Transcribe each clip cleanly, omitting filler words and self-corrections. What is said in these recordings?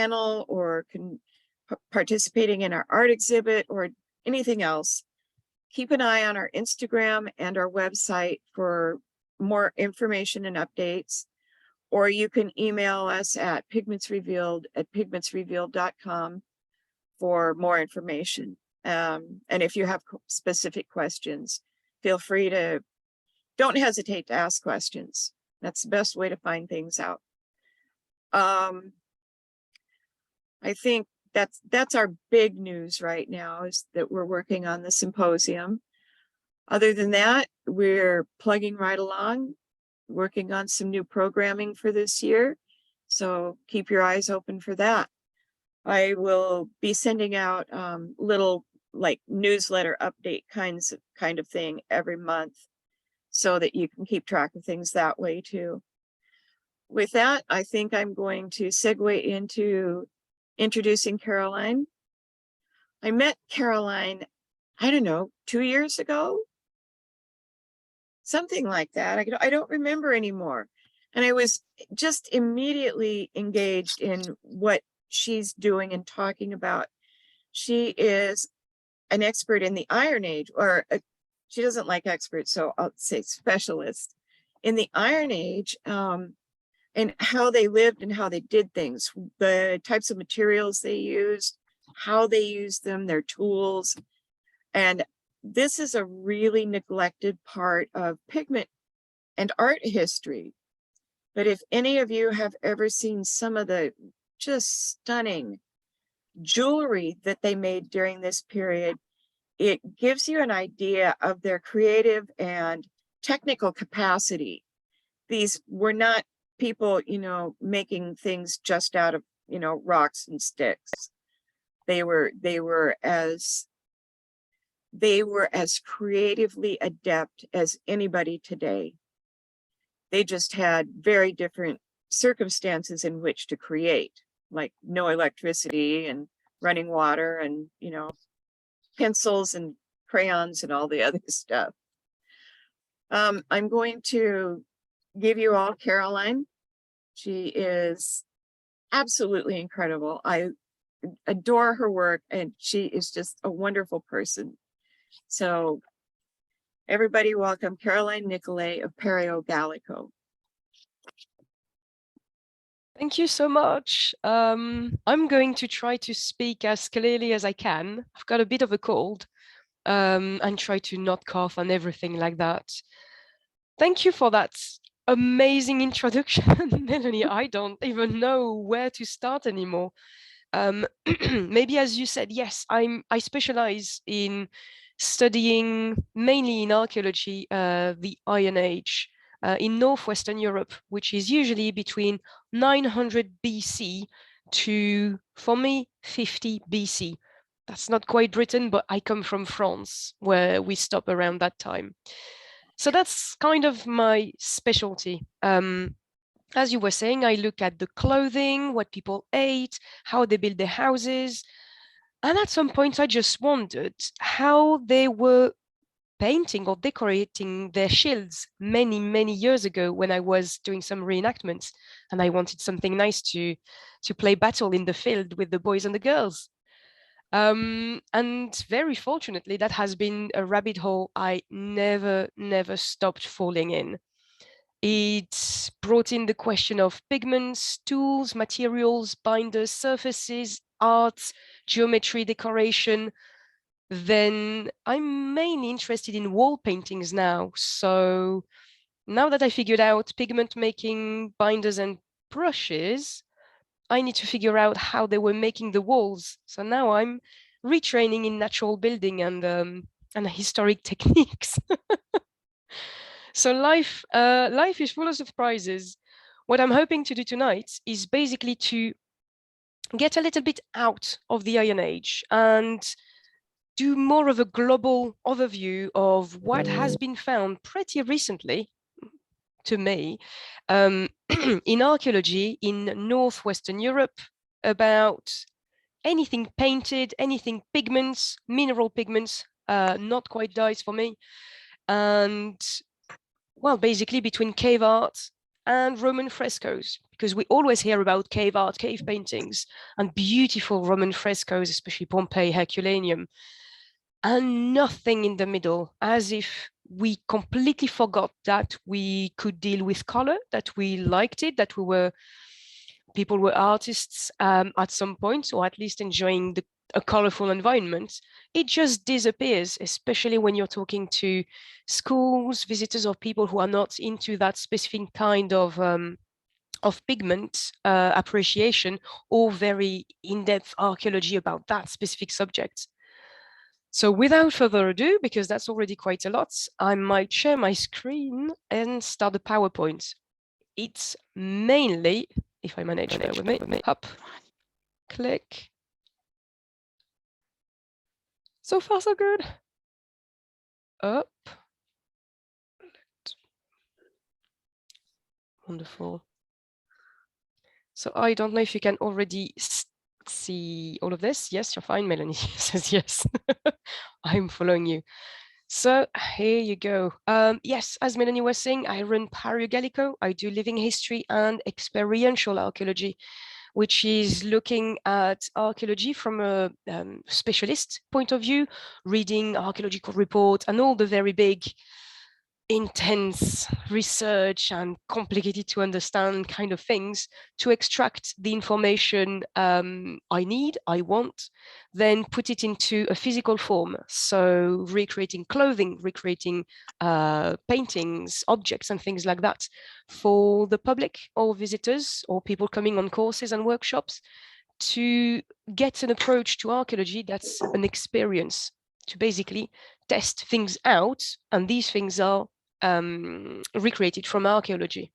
panel or participating in our art exhibit or anything else, keep an eye on our Instagram and our website for more information and updates, or you can email us at pigmentsrevealed@pigmentsrevealed.com for more information. And if you have specific questions, feel free to, don't hesitate to ask questions. That's the best way to find things out. I think that's our big news right now, is that we're working on the symposium. Other than that, we're plugging right along, working on some new programming for this year. So keep your eyes open for that. I will be sending out little like newsletter update kind of thing every month so that you can keep track of things that way too. With that, I think I'm going to segue into introducing Caroline. I met Caroline, I don't know, 2 years ago? Something like that. I don't remember anymore. And I was just immediately engaged in what she's doing and talking about. She is an expert in the Iron Age, or she doesn't like experts, so I'll say specialist in the Iron Age, and how they lived and how they did things, the types of materials they used, how they used them, their tools. And this is a really neglected part of pigment and art history. But if any of you have ever seen some of the just stunning jewelry that they made during this period, it gives you an idea of their creative and technical capacity. These were not people, you know, making things just out of, you know, rocks and sticks. They were as creatively adept as anybody today. They just had very different circumstances in which to create, like no electricity and running water and, you know, pencils and crayons and all the other stuff. I'm going to give you all Caroline. She is absolutely incredible. I adore her work, and she is just a wonderful person. So everybody welcome Caroline Nicolay of Pario, Gallico. Thank you so much. I'm going to try to speak as clearly as I can. I've got a bit of a cold, and try to not cough and everything like that. Thank you for that amazing introduction, Melanie. I don't even know where to start anymore. Maybe, as you said, yes, I specialize in studying mainly in archaeology, the Iron Age in northwestern Europe, which is usually between 900 BC to, for me, 50 BC. That's not quite Britain, but I come from France, where we stop around that time. So that's kind of my specialty. As you were saying, I look at the clothing, what people ate, how they built their houses. And at some point, I just wondered how they were painting or decorating their shields many, many years ago when I was doing some reenactments. And I wanted something nice to play battle in the field with the boys and the girls. And very fortunately, that has been a rabbit hole I never stopped falling in. It brought in the question of pigments, tools, materials, binders, surfaces, art, geometry, decoration. Then I'm mainly interested in wall paintings now. So now that I figured out pigment making, binders and brushes, I need to figure out how they were making the walls. So now I'm retraining in natural building and historic techniques. So life is full of surprises. What I'm hoping to do tonight is basically to get a little bit out of the Iron Age and do more of a global overview of what has been found pretty recently, to me, in archaeology in northwestern Europe, about anything painted, anything pigments, mineral pigments, not quite dyes for me, and well, basically between cave art and Roman frescoes, because we always hear about cave art, cave paintings, and beautiful Roman frescoes, especially Pompeii, Herculaneum, and nothing in the middle, as if we completely forgot that we could deal with color, that we liked it, that people were artists at some point, or at least enjoying a colorful environment. It just disappears, especially when you're talking to schools, visitors, or people who are not into that specific kind of pigment appreciation or very in-depth archaeology about that specific subject. So without further ado, because that's already quite a lot, I might share my screen and start the PowerPoint. It's mainly, if I manage, bear with me, up, click. So far, so good. Up. Wonderful. So I don't know if you can already see all of this. Yes, you're fine. Melanie says yes. I'm following you. So here you go. Yes, as Melanie was saying, I run Pario Gallico. I do living history and experiential archaeology, which is looking at archaeology from a specialist point of view, reading archaeological reports and all the very big, intense research and complicated to understand kind of things to extract the information I want, then put it into a physical form. So recreating clothing, recreating paintings, objects and things like that for the public or visitors or people coming on courses and workshops to get an approach to archaeology that's an experience, to basically test things out, and these things are recreated from archaeology.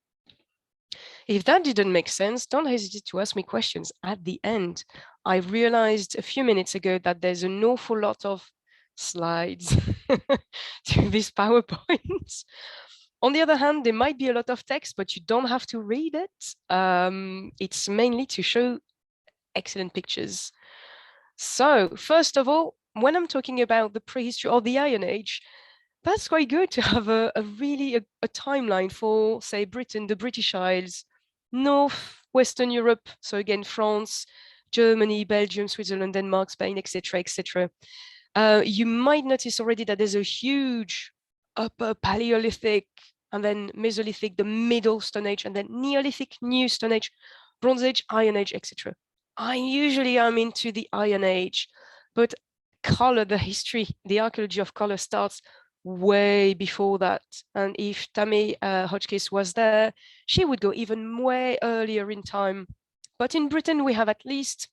If that didn't make sense, don't hesitate to ask me questions at the end. I realized a few minutes ago that there's an awful lot of slides to this PowerPoint. On the other hand, there might be a lot of text, but you don't have to read it. It's mainly to show excellent pictures. So first of all, when I'm talking about the prehistory or the Iron Age, that's quite good to have a really a timeline for, say, Britain, the British Isles, North, Western Europe. So again, France, Germany, Belgium, Switzerland, Denmark, Spain, etc., etc. You might notice already that there's a huge upper Paleolithic and then Mesolithic, the Middle Stone Age, and then Neolithic, New Stone Age, Bronze Age, Iron Age, etc. I usually am into the Iron Age, but color, the history, the archaeology of color starts way before that. And if Tammy Hotchkiss was there, she would go even way earlier in time. But in Britain, we have at least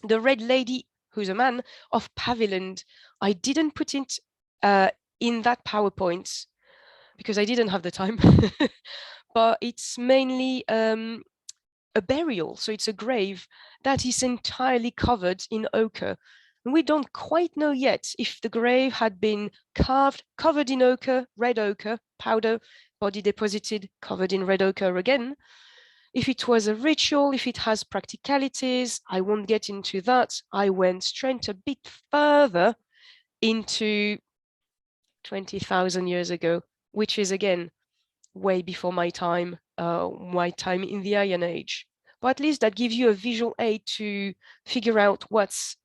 the Red Lady, who's a man, of Paviland. I didn't put it in that PowerPoint because I didn't have the time, but it's mainly a burial. So it's a grave that is entirely covered in ochre. And we don't quite know yet if the grave had been covered in ochre, red ochre, powder, body deposited, covered in red ochre again. If it was a ritual, if it has practicalities, I won't get into that. I went straight a bit further into 20,000 years ago, which is again, way before my time in the Iron Age. But at least that gives you a visual aid to figure out what's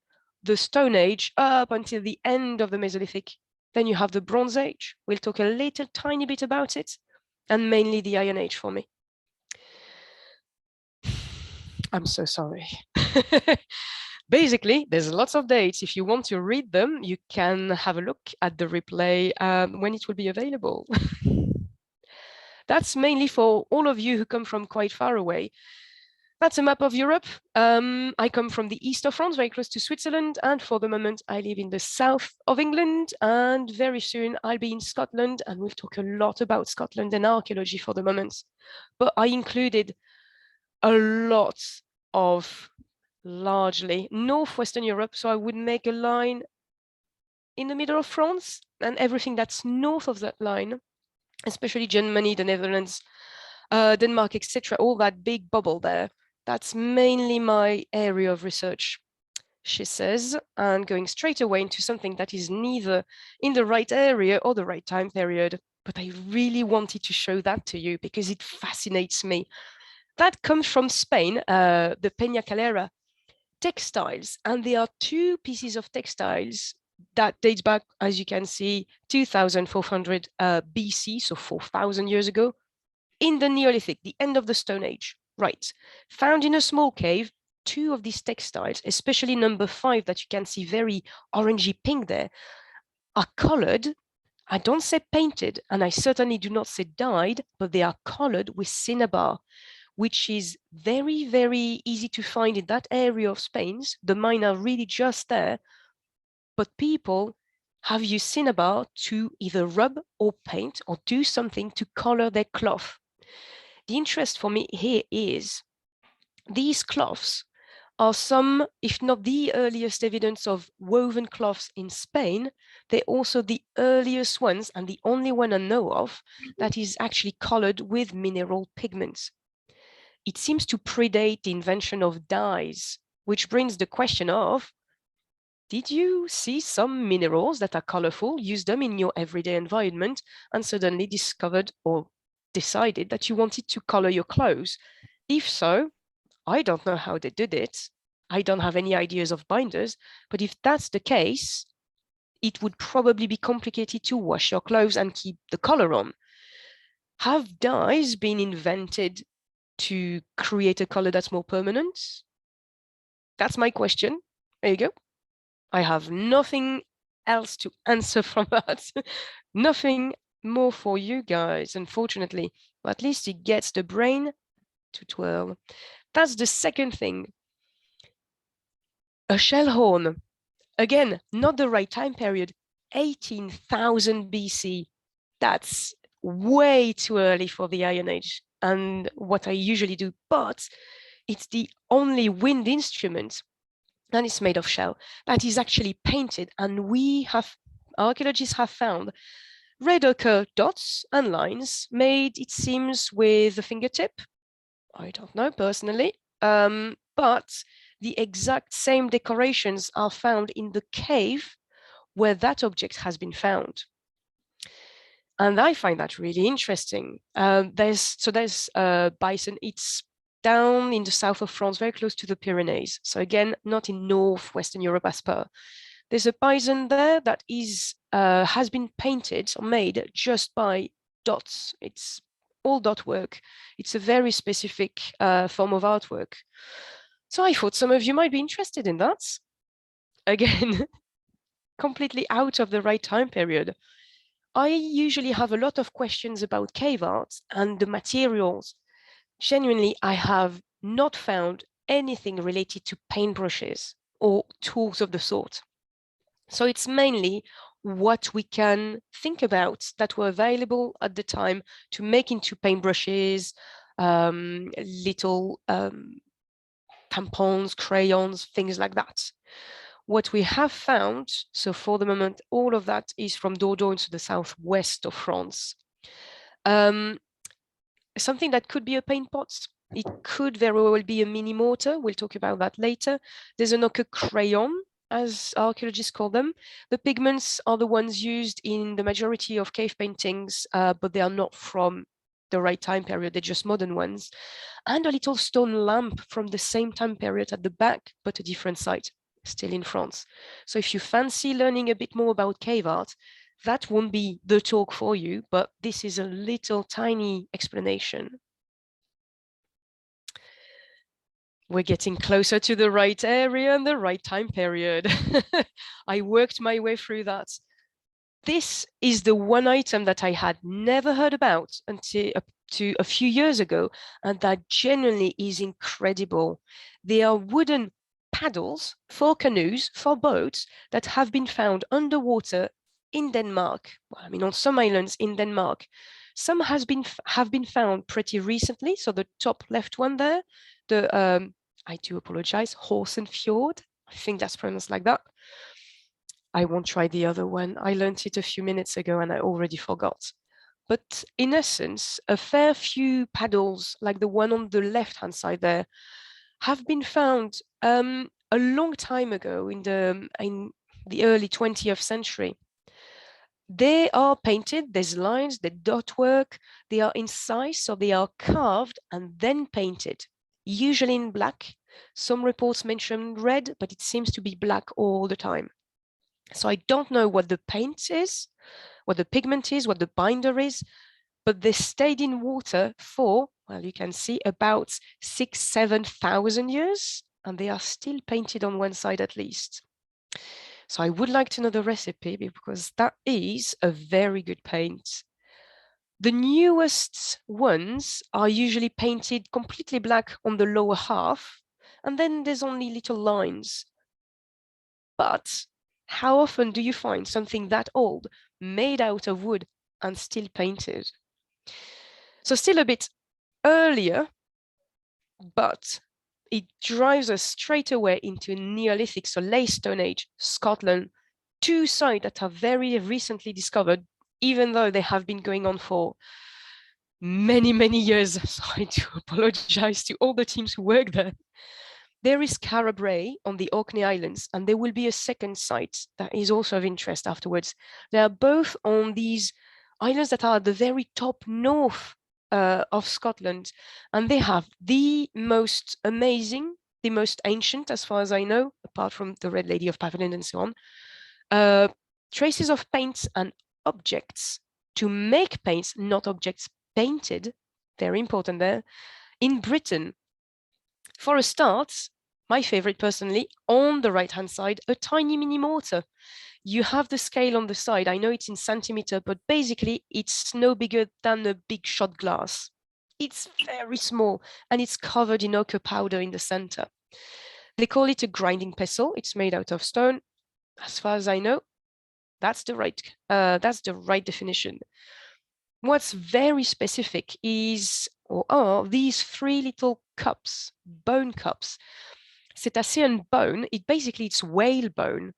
the Stone Age up until the end of the Mesolithic. Then you have the Bronze Age. We'll talk a little tiny bit about it, and mainly the Iron Age for me. I'm so sorry. Basically, there's lots of dates. If you want to read them, you can have a look at the replay when it will be available. That's mainly for all of you who come from quite far away. That's a map of Europe. I come from the east of France, very close to Switzerland. And for the moment, I live in the south of England. And very soon I'll be in Scotland. And we'll talk a lot about Scotland and archaeology for the moment. But I included a lot of largely northwestern Europe. So I would make a line in the middle of France and everything that's north of that line, especially Germany, the Netherlands, Denmark, etc., all that big bubble there. That's mainly my area of research, she says, and going straight away into something that is neither in the right area or the right time period. But I really wanted to show that to you because it fascinates me. That comes from Spain, the Peña Calera textiles. And there are two pieces of textiles that dates back, as you can see, 2400 BC, so 4,000 years ago, in the Neolithic, the end of the Stone Age. Right. Found in a small cave, two of these textiles, especially number 5 that you can see very orangey pink there, are colored. I don't say painted, and I certainly do not say dyed, but they are colored with cinnabar, which is very, very easy to find in that area of Spain. The mines are really just there, but people have used cinnabar to either rub or paint or do something to color their cloth. The interest for me here is these cloths are some, if not the earliest evidence of woven cloths in Spain, they're also the earliest ones and the only one I know of that is actually colored with mineral pigments. It seems to predate the invention of dyes, which brings the question of, did you see some minerals that are colorful, use them in your everyday environment, and suddenly discovered or decided that you wanted to color your clothes? If so, I don't know how they did it. I don't have any ideas of binders, but if that's the case, it would probably be complicated to wash your clothes and keep the color on. Have dyes been invented to create a color that's more permanent? That's my question. There you go. I have nothing else to answer from that. Nothing more for you guys, unfortunately. But at least it gets the brain to twirl. That's the second thing. A shell horn. Again, not the right time period. 18,000 BC. That's way too early for the Iron Age and what I usually do, but it's the only wind instrument, and it's made of shell, that is actually painted. And archaeologists have found red ochre dots and lines made, it seems, with a fingertip. I don't know personally, but the exact same decorations are found in the cave where that object has been found. And I find that really interesting. There's Bison. It's down in the south of France, very close to the Pyrenees. So again, not in northwestern Europe as per. There's a bison there that has been painted or made just by dots. It's all dot work. It's a very specific form of artwork. So I thought some of you might be interested in that. Again, completely out of the right time period. I usually have a lot of questions about cave art and the materials. Genuinely, I have not found anything related to paintbrushes or tools of the sort. So it's mainly what we can think about that were available at the time to make into paintbrushes, little tampons, crayons, things like that. What we have found, so for the moment, all of that is from Dordogne to the southwest of France. Something that could be a paint pot. It could very well be a mini mortar. We'll talk about that later. There's an ochre crayon, as archaeologists call them. The pigments are the ones used in the majority of cave paintings, but they are not from the right time period. They're just modern ones. And a little stone lamp from the same time period at the back, but a different site, still in France. So if you fancy learning a bit more about cave art, that won't be the talk for you, but this is a little tiny explanation. We're getting closer to the right area and the right time period. I worked my way through that. This is the one item that I had never heard about until up to a few years ago, and that genuinely is incredible. They are wooden paddles for canoes, for boats, that have been found underwater in Denmark. Well, I mean, on some islands in Denmark. Some have been found pretty recently. So the top left one there, I do apologize, Horsen Fjord. I think that's pronounced like that. I won't try the other one. I learned it a few minutes ago and I already forgot. But in essence, a fair few paddles, like the one on the left-hand side there, have been found a long time ago in the early 20th century. They are painted, there's lines, the dot work, they are incised, so they are carved and then painted, usually in black. Some reports mention red, but it seems to be black all the time. So I don't know what the paint is, what the pigment is, what the binder is, but they stayed in water for, well, you can see about 7,000 years, and they are still painted on one side at least. So I would like to know the recipe because that is a very good paint. The newest ones are usually painted completely black on the lower half, and then there's only little lines. But how often do you find something that old, made out of wood, and still painted? So still a bit earlier, but it drives us straight away into Neolithic, so late Stone Age, Scotland, two sites that are very recently discovered, even though they have been going on for many, many years. So I do apologize to all the teams who work there. There is Carabray on the Orkney Islands, and there will be a second site that is also of interest afterwards. They are both on these islands that are at the very top north of Scotland, and they have the most amazing, the most ancient, as far as I know, apart from the Red Lady of Pavilion and so on, traces of paints and objects to make paints, not objects painted, very important there, in Britain. For a start, my favorite personally, on the right-hand side, a tiny mini mortar. You have the scale on the side. I know it's in centimeter, but basically it's no bigger than a big shot glass. It's very small and it's covered in ochre powder in the center. They call it a grinding pestle. It's made out of stone. As far as I know, that's the right definition. What's very specific is or are these three little cups, bone cups. Cetacean bone, it's whale bone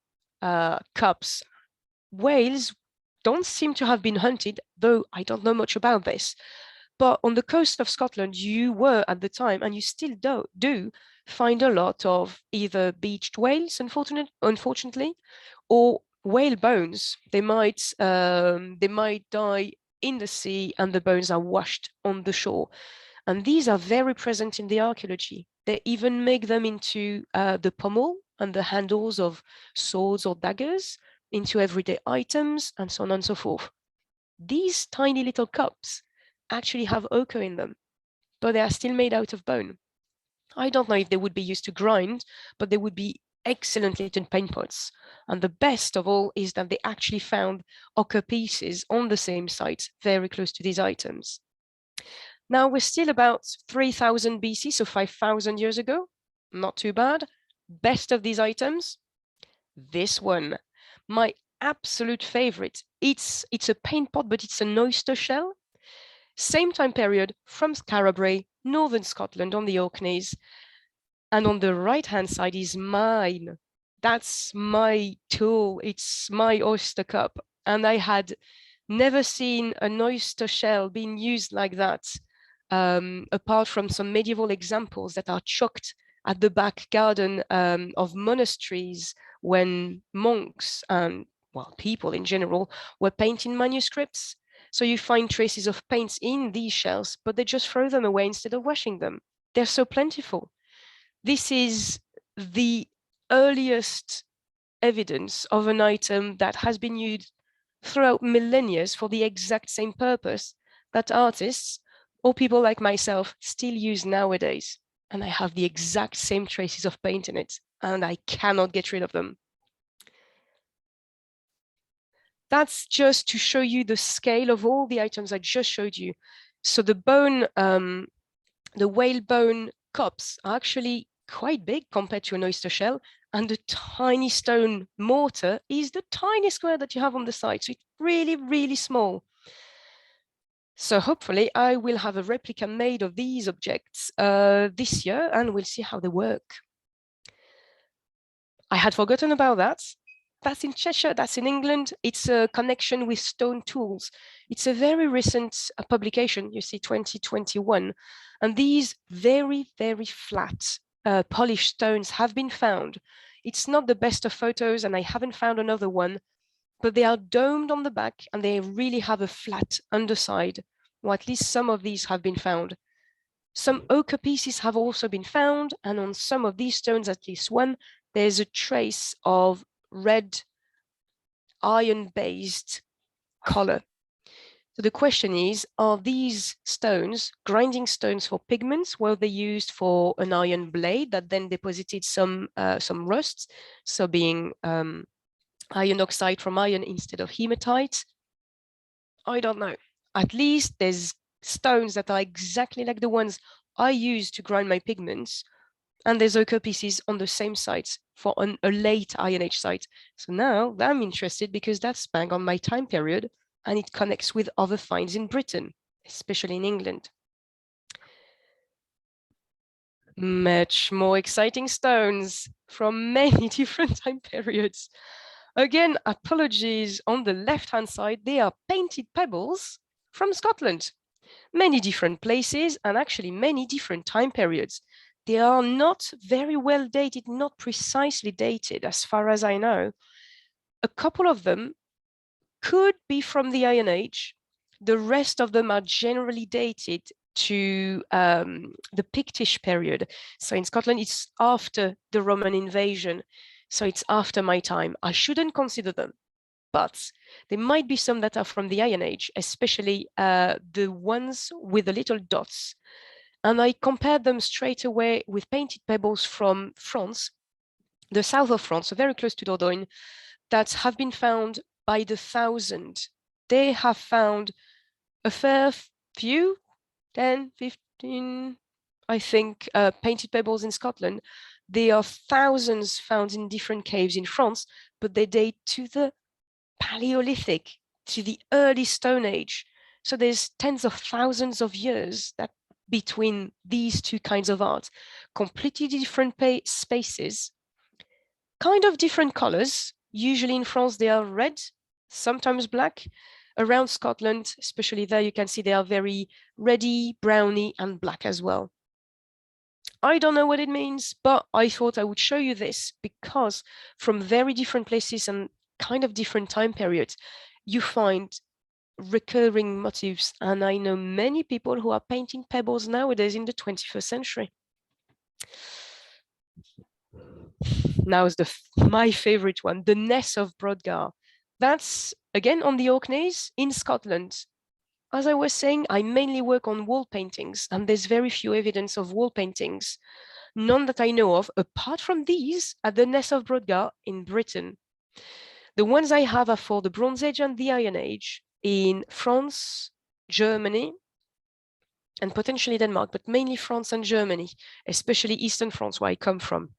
cups. Whales don't seem to have been hunted, though I don't know much about this. But on the coast of Scotland, you were at the time, and you still do find a lot of either beached whales, unfortunately, or whale bones. They might die in the sea, and the bones are washed on the shore. And these are very present in the archaeology. They even make them into the pommel and the handles of swords or daggers, into everyday items, and so on and so forth. These tiny little cups actually have ochre in them, but they are still made out of bone. I don't know if they would be used to grind, but they would be excellent little paint pots. And the best of all is that they actually found ochre pieces on the same site, very close to these items. Now we're still about 3000 BC, so 5,000 years ago. Not too bad. Best of these items, this one, my absolute favorite. It's a paint pot, but it's an oyster shell. Same time period from Carabray, northern Scotland on the Orkneys. And on the right-hand side is mine. That's my tool. It's my oyster cup. And I had never seen an oyster shell being used like that, apart from some medieval examples that are chucked at the back garden of monasteries when monks and, well, people in general were painting manuscripts. So you find traces of paints in these shells, but they just throw them away instead of washing them. They're so plentiful. This is the earliest evidence of an item that has been used throughout millennia for the exact same purpose that artists or people like myself still use nowadays. And I have the exact same traces of paint in it, and I cannot get rid of them. That's just to show you the scale of all the items I just showed you. So the bone, the whale bone cups are actually quite big compared to an oyster shell, and the tiny stone mortar is the tiny square that you have on the side. So it's really, really small. So hopefully I will have a replica made of these objects this year, and we'll see how they work. I had forgotten about that. That's in Cheshire, that's in England. It's a connection with stone tools. It's a very recent publication, you see 2021. And these very, very flat polished stones have been found. It's not the best of photos, and I haven't found another one, but they are domed on the back and they really have a flat underside, or at least some of these have been found. Some ochre pieces have also been found, and on some of these stones, at least one, there's a trace of red iron-based color. So the question is, are these stones grinding stones for pigments? Were they used for an iron blade that then deposited some rusts, so being iron oxide from iron instead of hematite? I don't know. At least there's stones that are exactly like the ones I use to grind my pigments, and there's ochre pieces on the same sites for a late Iron Age site. So now I'm interested because that's bang on my time period, and it connects with other finds in Britain, especially in England. Much more exciting stones from many different time periods. Again, apologies, on the left-hand side, they are painted pebbles from Scotland. Many different places and actually many different time periods. They are not very well dated, not precisely dated as far as I know. A couple of them could be from the Iron Age. The rest of them are generally dated to the Pictish period. So in Scotland, it's after the Roman invasion. So it's after my time. I shouldn't consider them, but there might be some that are from the Iron Age, especially the ones with the little dots. And I compared them straight away with painted pebbles from France, the south of France, so very close to Dordogne, that have been found by the thousand. They have found a fair few, 10, 15, I think, painted pebbles in Scotland. There are thousands found in different caves in France, but they date to the Paleolithic, to the early Stone Age. So there's tens of thousands of years that between these two kinds of art, completely different spaces, kind of different colors. Usually in France, they are red, sometimes black. Around Scotland, especially there, you can see they are very reddy, browny, and black as well. I don't know what it means, but I thought I would show you this because from very different places and kind of different time periods, you find recurring motifs. And I know many people who are painting pebbles nowadays in the 21st century. Now is my favorite one, the Ness of Bradar. That's again on the Orkneys in Scotland. As I was saying, I mainly work on wall paintings, and there's very few evidence of wall paintings. None that I know of, apart from these at the Ness of Bradar in Britain. The ones I have are for the Bronze Age and the Iron Age in France, Germany, and potentially Denmark, but mainly France and Germany, especially Eastern France, where I come from.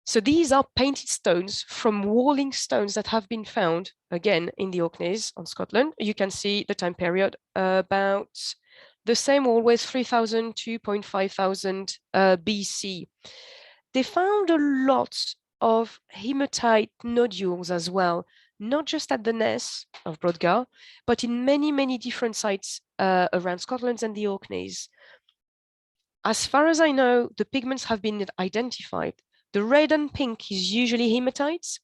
So these are painted stones from walling stones that have been found, again, in the Orkneys on Scotland. You can see the time period, about the same, always 3000 to 2,500 BC. They found a lot of hematite nodules as well, not just at the Ness of Bradar, but in many, many different sites around Scotland and the Orkneys. As far as I know, the pigments have been identified. The red and pink is usually hematites.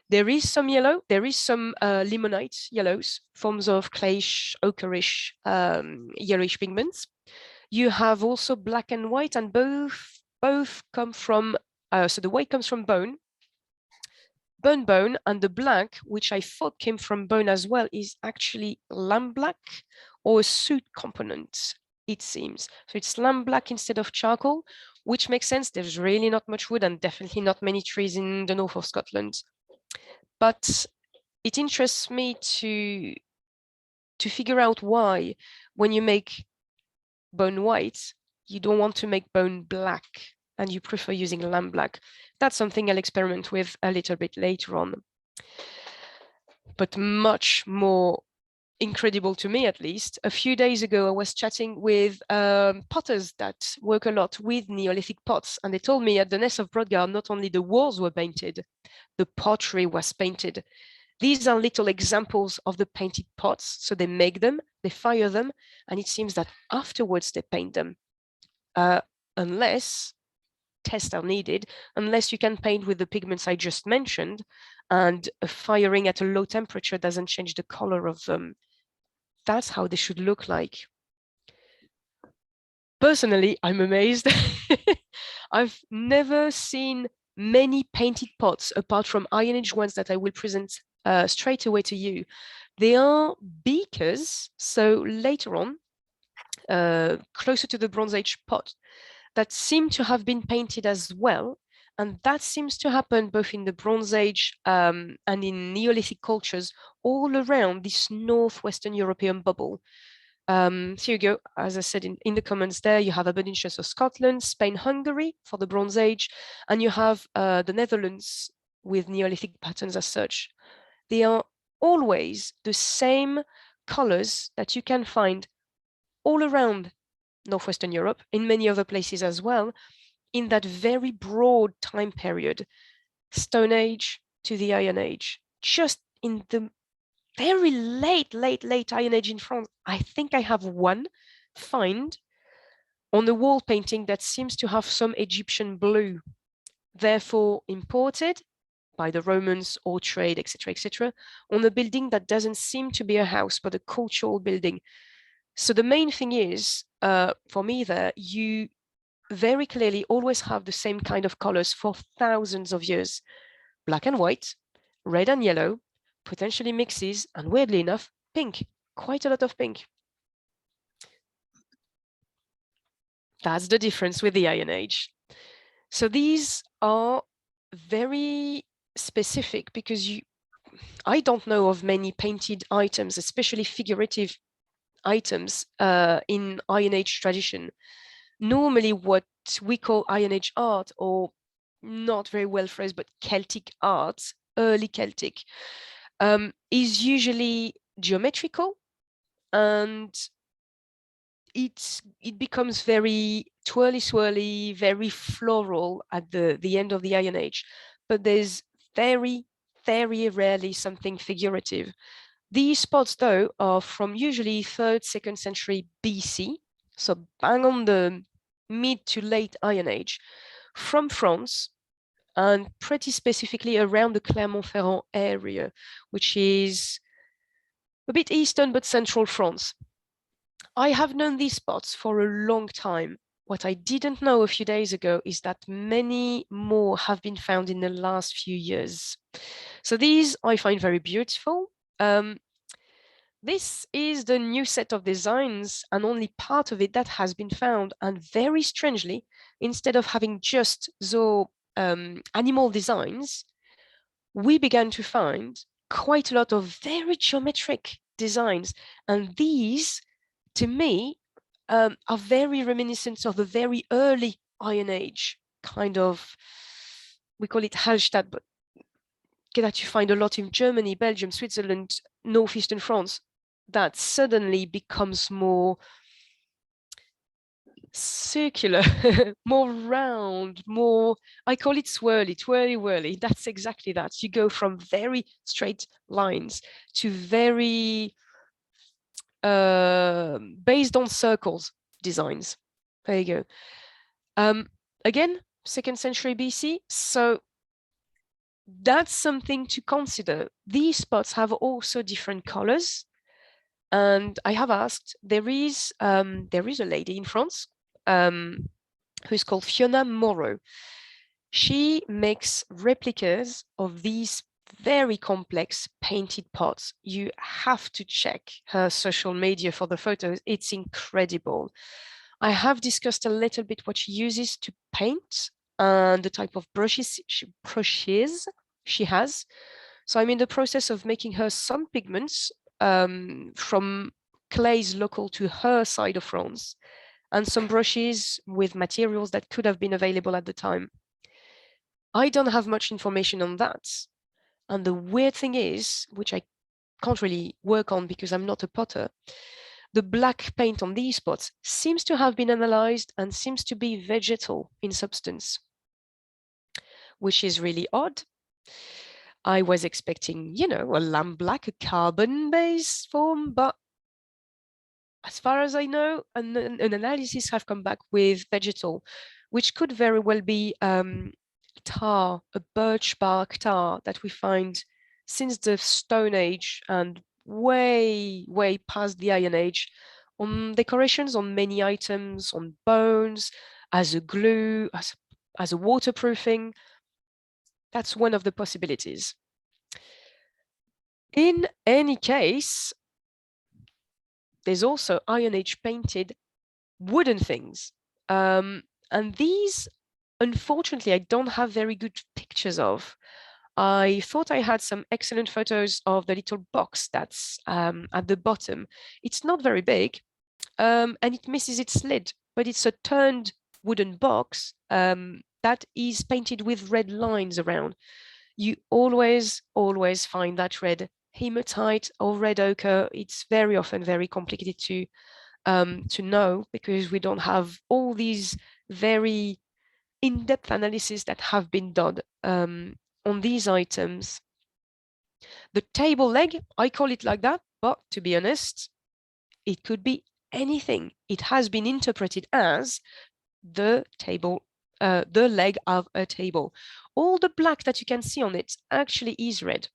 There is some yellow, there is some limonite yellows, forms of clayish, ochreish, yellowish pigments. You have also black and white, and both come from, so the white comes from bone, and the black, which I thought came from bone as well, is actually lamb black or a soot component, it seems. So it's lamb black instead of charcoal, which makes sense. There's really not much wood and definitely not many trees in the north of Scotland. But it interests me to figure out why, when you make bone white, you don't want to make bone black and you prefer using lamb black. That's something I'll experiment with a little bit later on. But much more incredible to me, at least, a few days ago, I was chatting with potters that work a lot with Neolithic pots, and they told me at the Ness of Bradar, not only the walls were painted, the pottery was painted. These are little examples of the painted pots. So they make them, they fire them, and it seems that afterwards they paint them, unless tests are needed unless you can paint with the pigments I just mentioned, and firing at a low temperature doesn't change the color of them. That's how they should look like. Personally, I'm amazed. I've never seen many painted pots apart from Iron Age ones that I will present straight away to you. They are beakers, so later on, closer to the Bronze Age pot, that seem to have been painted as well. And that seems to happen both in the Bronze Age and in Neolithic cultures all around this northwestern European bubble. So you go, as I said in the comments there, you have abundance of Scotland, Spain, Hungary for the Bronze Age, and you have the Netherlands with Neolithic patterns as such. They are always the same colors that you can find all around Northwestern Europe, in many other places as well, in that very broad time period, Stone Age to the Iron Age. Just in the very late Iron Age in France, I think I have one find on a wall painting that seems to have some Egyptian blue, therefore imported by the Romans or trade, etc., on a building that doesn't seem to be a house, but a cultural building. So the main thing is, for me there, you very clearly always have the same kind of colors for thousands of years. Black and white, red and yellow, potentially mixes, and weirdly enough, pink. Quite a lot of pink. That's the difference with the Iron Age. So these are very specific because I don't know of many painted items, especially figurative items in Iron Age tradition. Normally what we call Iron Age art, or not very well phrased, but Celtic art, early Celtic, is usually geometrical, and it becomes very twirly-swirly, very floral at the end of the Iron Age. But there's very, very rarely something figurative. These spots, though, are from usually 3rd, 2nd century BC, so bang on the mid to late Iron Age, from France, and pretty specifically around the Clermont-Ferrand area, which is a bit eastern but central France. I have known these spots for a long time. What I didn't know a few days ago is that many more have been found in the last few years. So these I find very beautiful. This is the new set of designs, and only part of it that has been found. And very strangely, instead of having just the animal designs, we began to find quite a lot of very geometric designs. And these, to me, are very reminiscent of the very early Iron Age, kind of, we call it Hallstatt, but that you find a lot in Germany, Belgium, Switzerland, northeastern France, that suddenly becomes more circular, more round, more, I call it swirly, twirly whirly. That's exactly that. You go from very straight lines to very based on circles designs. There you go. Again, 2nd century BC. So that's something to consider. These spots have also different colors. And I have asked, there is a lady in France who's called Fiona Morrow. She makes replicas of these very complex painted pots. You have to check her social media for the photos. It's incredible. I have discussed a little bit what she uses to paint and the type of brushes she has. So I'm in the process of making her some pigments from clays local to her side of France, and some brushes with materials that could have been available at the time. I don't have much information on that. And the weird thing is, which I can't really work on because I'm not a potter, the black paint on these spots seems to have been analyzed and seems to be vegetal in substance, which is really odd. I was expecting, a lamp black, a carbon-based form, but as far as I know, an analysis have come back with vegetal, which could very well be tar, a birch bark tar that we find since the Stone Age and way, way past the Iron Age on decorations, on many items, on bones, as a glue, as a waterproofing. That's one of the possibilities. In any case, there's also Iron Age painted wooden things. And these, unfortunately, I don't have very good pictures of. I thought I had some excellent photos of the little box that's at the bottom. It's not very big, and it misses its lid, but it's a turned wooden box that is painted with red lines around. You always find that red hematite or red ochre. It's very often very complicated to know because we don't have all these very in-depth analysis that have been done on these items. The table leg, I call it like that, but to be honest, it could be anything. It has been interpreted as the table, the leg of a table. All the black that you can see on it actually is red.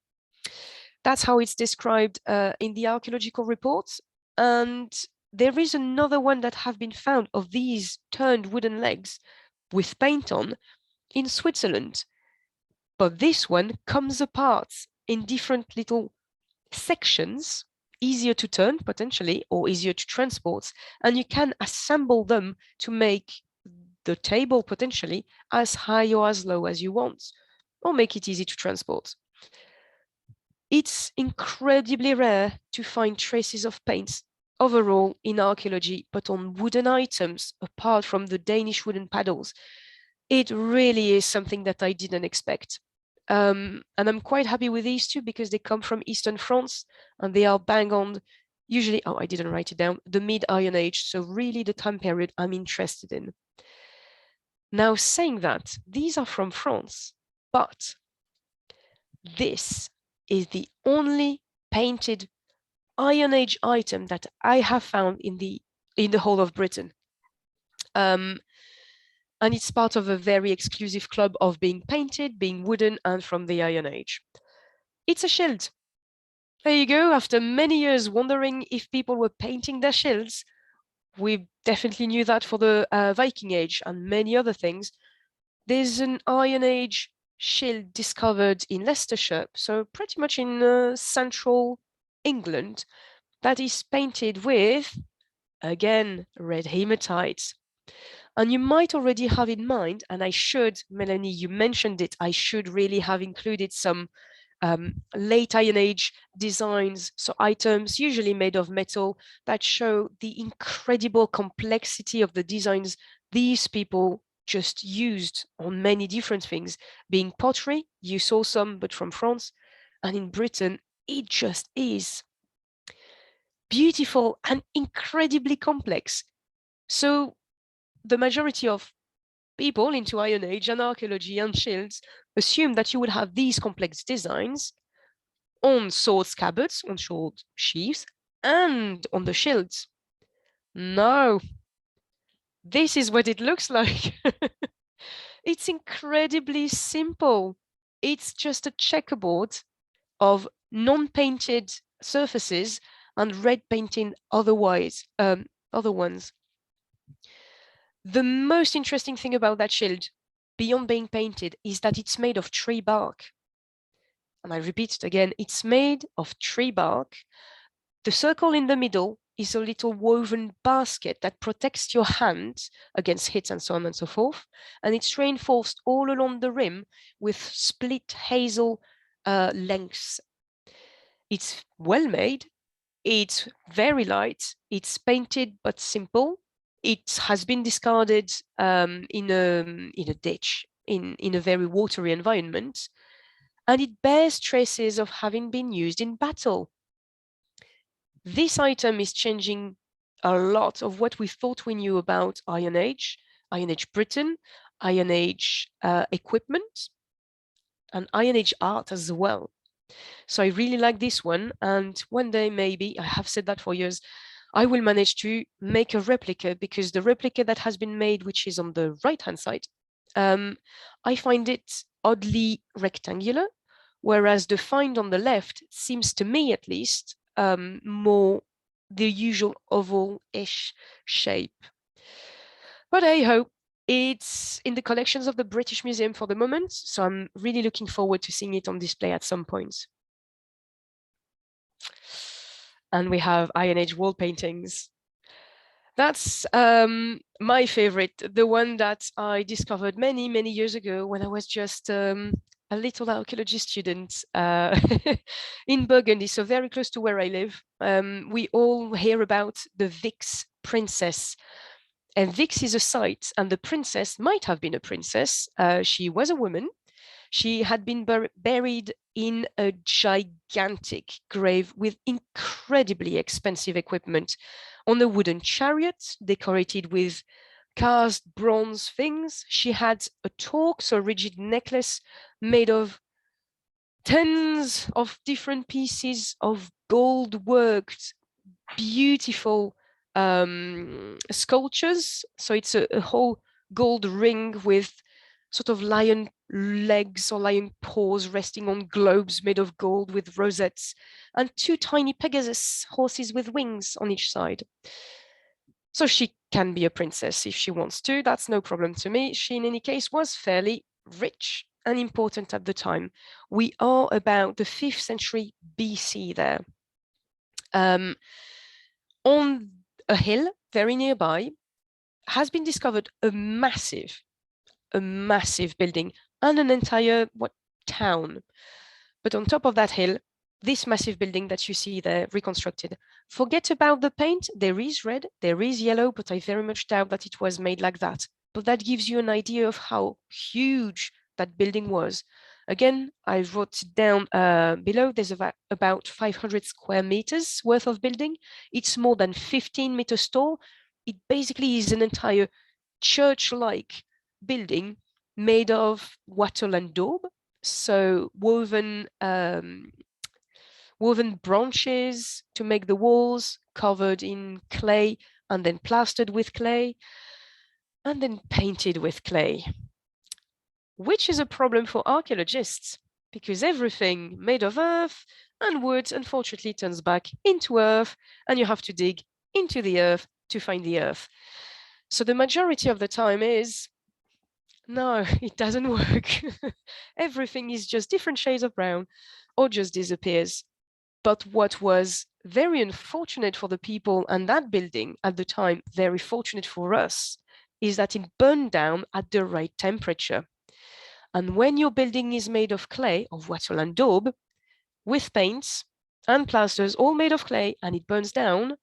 That's how it's described in the archaeological reports. And there is another one that have been found of these turned wooden legs with paint on in Switzerland. But this one comes apart in different little sections, easier to turn potentially or easier to transport, and you can assemble them to make the table potentially as high or as low as you want, or make it easy to transport. It's incredibly rare to find traces of paint overall in archaeology, but on wooden items, apart from the Danish wooden paddles, it really is something that I didn't expect. And I'm quite happy with these two because they come from Eastern France and they are bang on, usually, oh, I didn't write it down, the mid-Iron Age, so really the time period I'm interested in. Now, saying that, these are from France, but this is the only painted Iron Age item that I have found in the whole of Britain. And it's part of a very exclusive club of being painted, being wooden, and from the Iron Age. It's a shield. There you go. After many years wondering if people were painting their shields, we definitely knew that for the Viking Age and many other things. There's an Iron Age shield discovered in Leicestershire, so pretty much in central England, that is painted with, again, red hematite. And you might already have in mind, and I should, Melanie, you mentioned it, I should really have included some late Iron Age designs, so items usually made of metal that show the incredible complexity of the designs these people just used on many different things. Being pottery, you saw some, but from France, and in Britain, it just is beautiful and incredibly complex. So the majority of people into Iron Age and archaeology and shields assume that you would have these complex designs on sword scabbards, on sword sheaths, and on the shields. No, this is what it looks like. It's incredibly simple. It's just a checkerboard of non-painted surfaces and red painting other ones. The most interesting thing about that shield, beyond being painted, is that it's made of tree bark. And I repeat it again, it's made of tree bark. The circle in the middle is a little woven basket that protects your hand against hits and so on and so forth. And it's reinforced all along the rim with split hazel lengths. It's well made. It's very light. It's painted but simple. It has been discarded in a ditch in a very watery environment, and it bears traces of having been used in battle. This item is changing a lot of what we thought we knew about Iron Age Britain, Iron Age equipment, and Iron Age art as well. So I really like this one, and one day maybe, I have said that for years, I will manage to make a replica, because the replica that has been made, which is on the right-hand side, I find it oddly rectangular, whereas the find on the left seems to me, at least, more the usual oval-ish shape. But hey ho, it's in the collections of the British Museum for the moment, so I'm really looking forward to seeing it on display at some point. And we have Iron Age wall paintings. That's my favorite, the one that I discovered many, many years ago when I was just a little archaeology student in Burgundy, so very close to where I live. We all hear about the Vix princess. And Vix is a site, and the princess might have been a princess. She was a woman. She had been buried in a gigantic grave with incredibly expensive equipment on a wooden chariot decorated with cast bronze things. She had a torque, so a rigid necklace made of tens of different pieces of gold worked, beautiful sculptures. So it's a whole gold ring with sort of lion legs or lion paws resting on globes made of gold with rosettes, and two tiny Pegasus horses with wings on each side. So she can be a princess if she wants to. That's no problem to me. She, in any case, was fairly rich and important at the time. We are about the 5th century BC there. On a hill very nearby has been discovered a massive building and an entire town. But on top of that hill, this massive building that you see there reconstructed. Forget about the paint. There is red, there is yellow, but I very much doubt that it was made like that. But that gives you an idea of how huge that building was. Again, I wrote it down below. There's about 500 square meters worth of building. It's more than 15 meters tall. It basically is an entire church-like building made of wattle and daub, so woven branches to make the walls, covered in clay and then plastered with clay and then painted with clay, which is a problem for archaeologists because everything made of earth and wood unfortunately turns back into earth, and you have to dig into the earth to find the earth. So the majority of the time is, no, it doesn't work. Everything is just different shades of brown or just disappears. But what was very unfortunate for the people and that building at the time, very fortunate for us, is that it burned down at the right temperature. And when your building is made of clay, of wattle and daub, with paints and plasters all made of clay, and it burns down,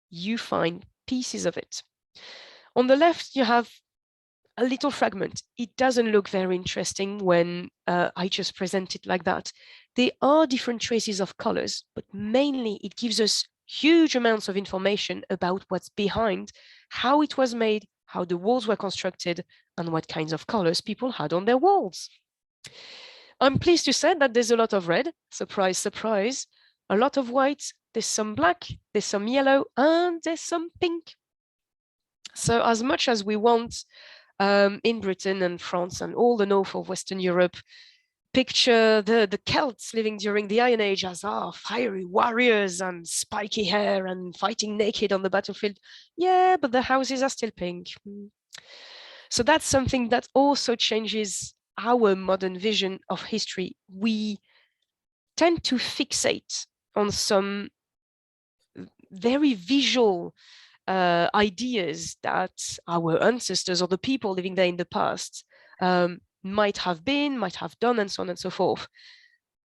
you find pieces of it. On the left, you have a little fragment. It doesn't look very interesting when I just present it like that. There are different traces of colors, but mainly it gives us huge amounts of information about what's behind, how it was made, how the walls were constructed, and what kinds of colors people had on their walls. I'm pleased to say that there's a lot of red, surprise, surprise, a lot of white, there's some black, there's some yellow, and there's some pink. So as much as we want in Britain and France and all the north of Western Europe, picture the Celts living during the Iron Age as fiery warriors and spiky hair and fighting naked on the battlefield. Yeah, but the houses are still pink. So that's something that also changes our modern vision of history. We tend to fixate on some very visual ideas that our ancestors or the people living there in the past might have been, might have done, and so on and so forth.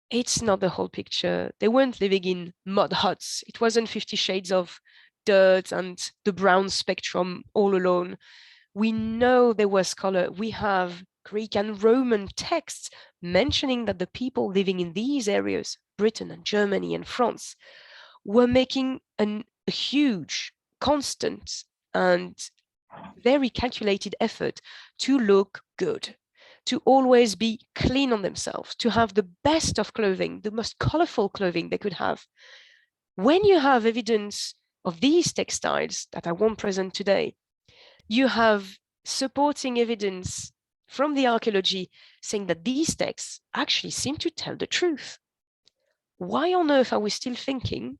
It's not the whole picture. They weren't living in mud huts. It wasn't 50 shades of dirt and the brown spectrum all alone. We know there was color. We have Greek and Roman texts mentioning that the people living in these areas, Britain and Germany and France, were making a huge, constant, and very calculated effort to look good, to always be clean on themselves, to have the best of clothing, the most colorful clothing they could have. When you have evidence of these textiles that I won't present today, you have supporting evidence from the archaeology saying that these texts actually seem to tell the truth. Why on earth are we still thinking,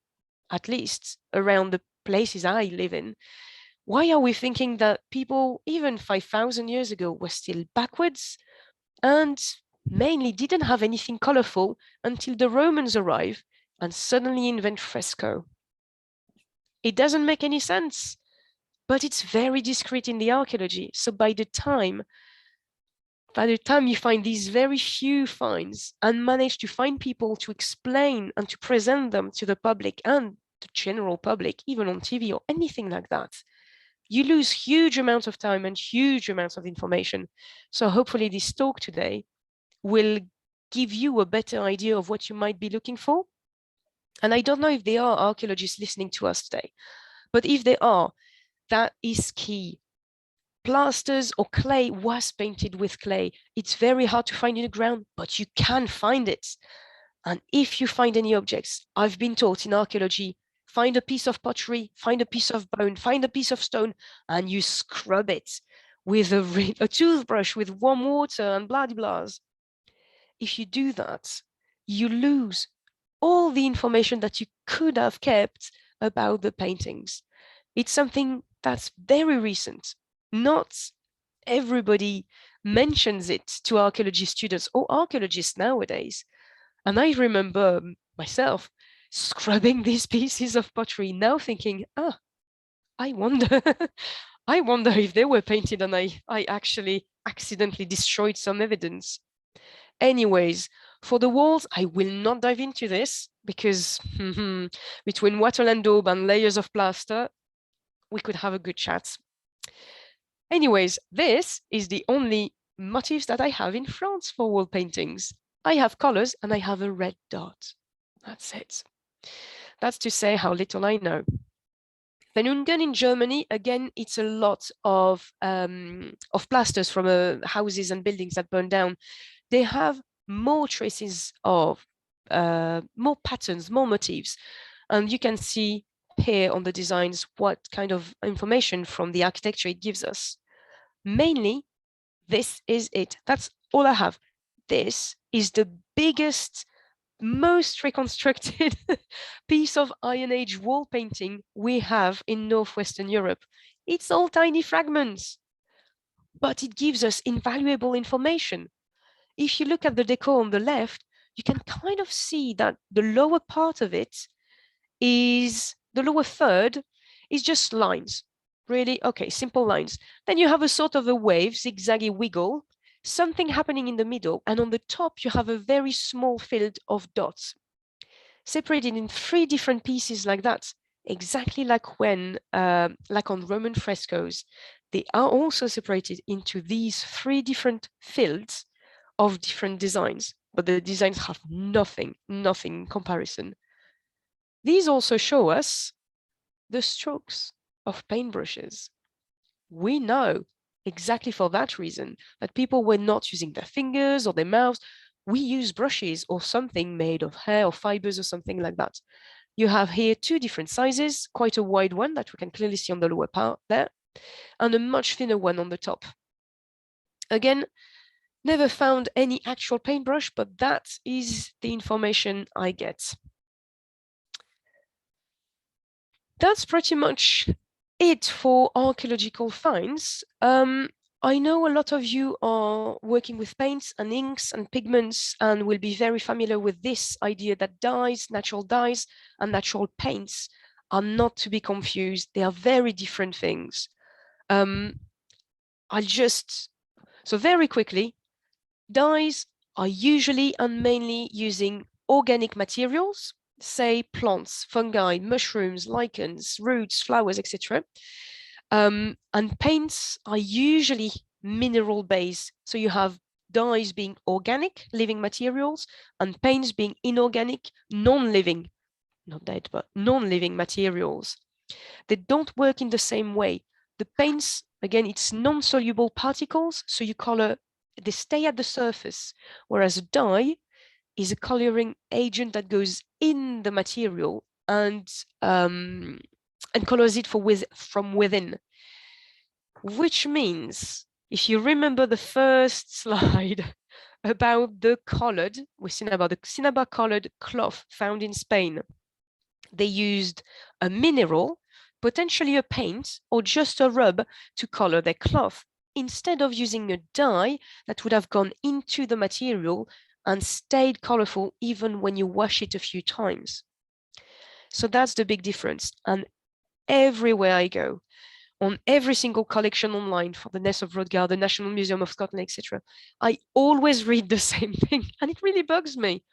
at least around the places I live in, why are we thinking that people, even 5,000 years ago, were still backwards and mainly didn't have anything colorful until the Romans arrive and suddenly invent fresco? It doesn't make any sense, but it's very discreet in the archaeology. So by the time you find these very few finds and manage to find people to explain and to present them to the public and the general public, even on TV or anything like that, you lose huge amounts of time and huge amounts of information. So hopefully this talk today will give you a better idea of what you might be looking for. And I don't know if there are archaeologists listening to us today, but if there are, that is key. Plasters or clay was painted with clay. It's very hard to find in the ground, but you can find it. And if you find any objects, I've been taught in archaeology, find a piece of pottery, find a piece of bone, find a piece of stone, and you scrub it with a toothbrush with warm water and blah, blah, blah. If you do that, you lose all the information that you could have kept about the paintings. It's something that's very recent. Not everybody mentions it to archaeology students or archaeologists nowadays. And I remember myself scrubbing these pieces of pottery, now thinking, I wonder, I wonder if they were painted and I actually accidentally destroyed some evidence. Anyways, for the walls, I will not dive into this because between wattle and daub and layers of plaster, we could have a good chat. Anyways, this is the only motifs that I have in France for wall paintings. I have colors and I have a red dot. That's it. That's to say how little I know. Benungen in Germany, again, it's a lot of plasters from houses and buildings that burn down. They have more traces of more patterns, more motifs. And you can see here on the designs what kind of information from the architecture it gives us. Mainly, this is it. That's all I have. This is the biggest, most reconstructed piece of Iron Age wall painting we have in Northwestern Europe. It's all tiny fragments, but it gives us invaluable information. If you look at the decor on the left, you can kind of see that the lower part of it is, the lower third is just lines. Really, okay, simple lines. Then you have a sort of a wave, zigzaggy wiggle, something happening in the middle, and on the top you have a very small field of dots, separated in 3 different pieces like that, exactly like when, like on Roman frescoes, they are also separated into these 3 different fields of different designs, but the designs have nothing in comparison. These also show us the strokes of paintbrushes. We know exactly for that reason that people were not using their fingers or their mouths. We use brushes or something made of hair or fibers or something like that. You have here 2 different sizes, quite a wide one that we can clearly see on the lower part there, and a much thinner one on the top. Again, never found any actual paintbrush, but that is the information I get. That's pretty much it for archaeological finds. I know a lot of you are working with paints and inks and pigments and will be very familiar with this idea that dyes, natural dyes, and natural paints are not to be confused. They are very different things. So very quickly, dyes are usually and mainly using organic materials, say plants, fungi, mushrooms, lichens, roots, flowers, etc. And paints are usually mineral-based. So you have dyes being organic, living materials, and paints being inorganic, non-living, not dead, but non-living materials. They don't work in the same way. The paints, again, it's non-soluble particles, so you color, they stay at the surface, whereas a dye is a coloring agent that goes in the material and and colors it from within. Which means, if you remember the first slide about the colored, we've seen about the cinnabar colored cloth found in Spain. They used a mineral, potentially a paint, or just a rub to color their cloth, instead of using a dye that would have gone into the material and stayed colorful even when you wash it a few times. So that's the big difference. And everywhere I go, on every single collection online for the Ness of Bradar, the National Museum of Scotland, etc., I always read the same thing, and it really bugs me.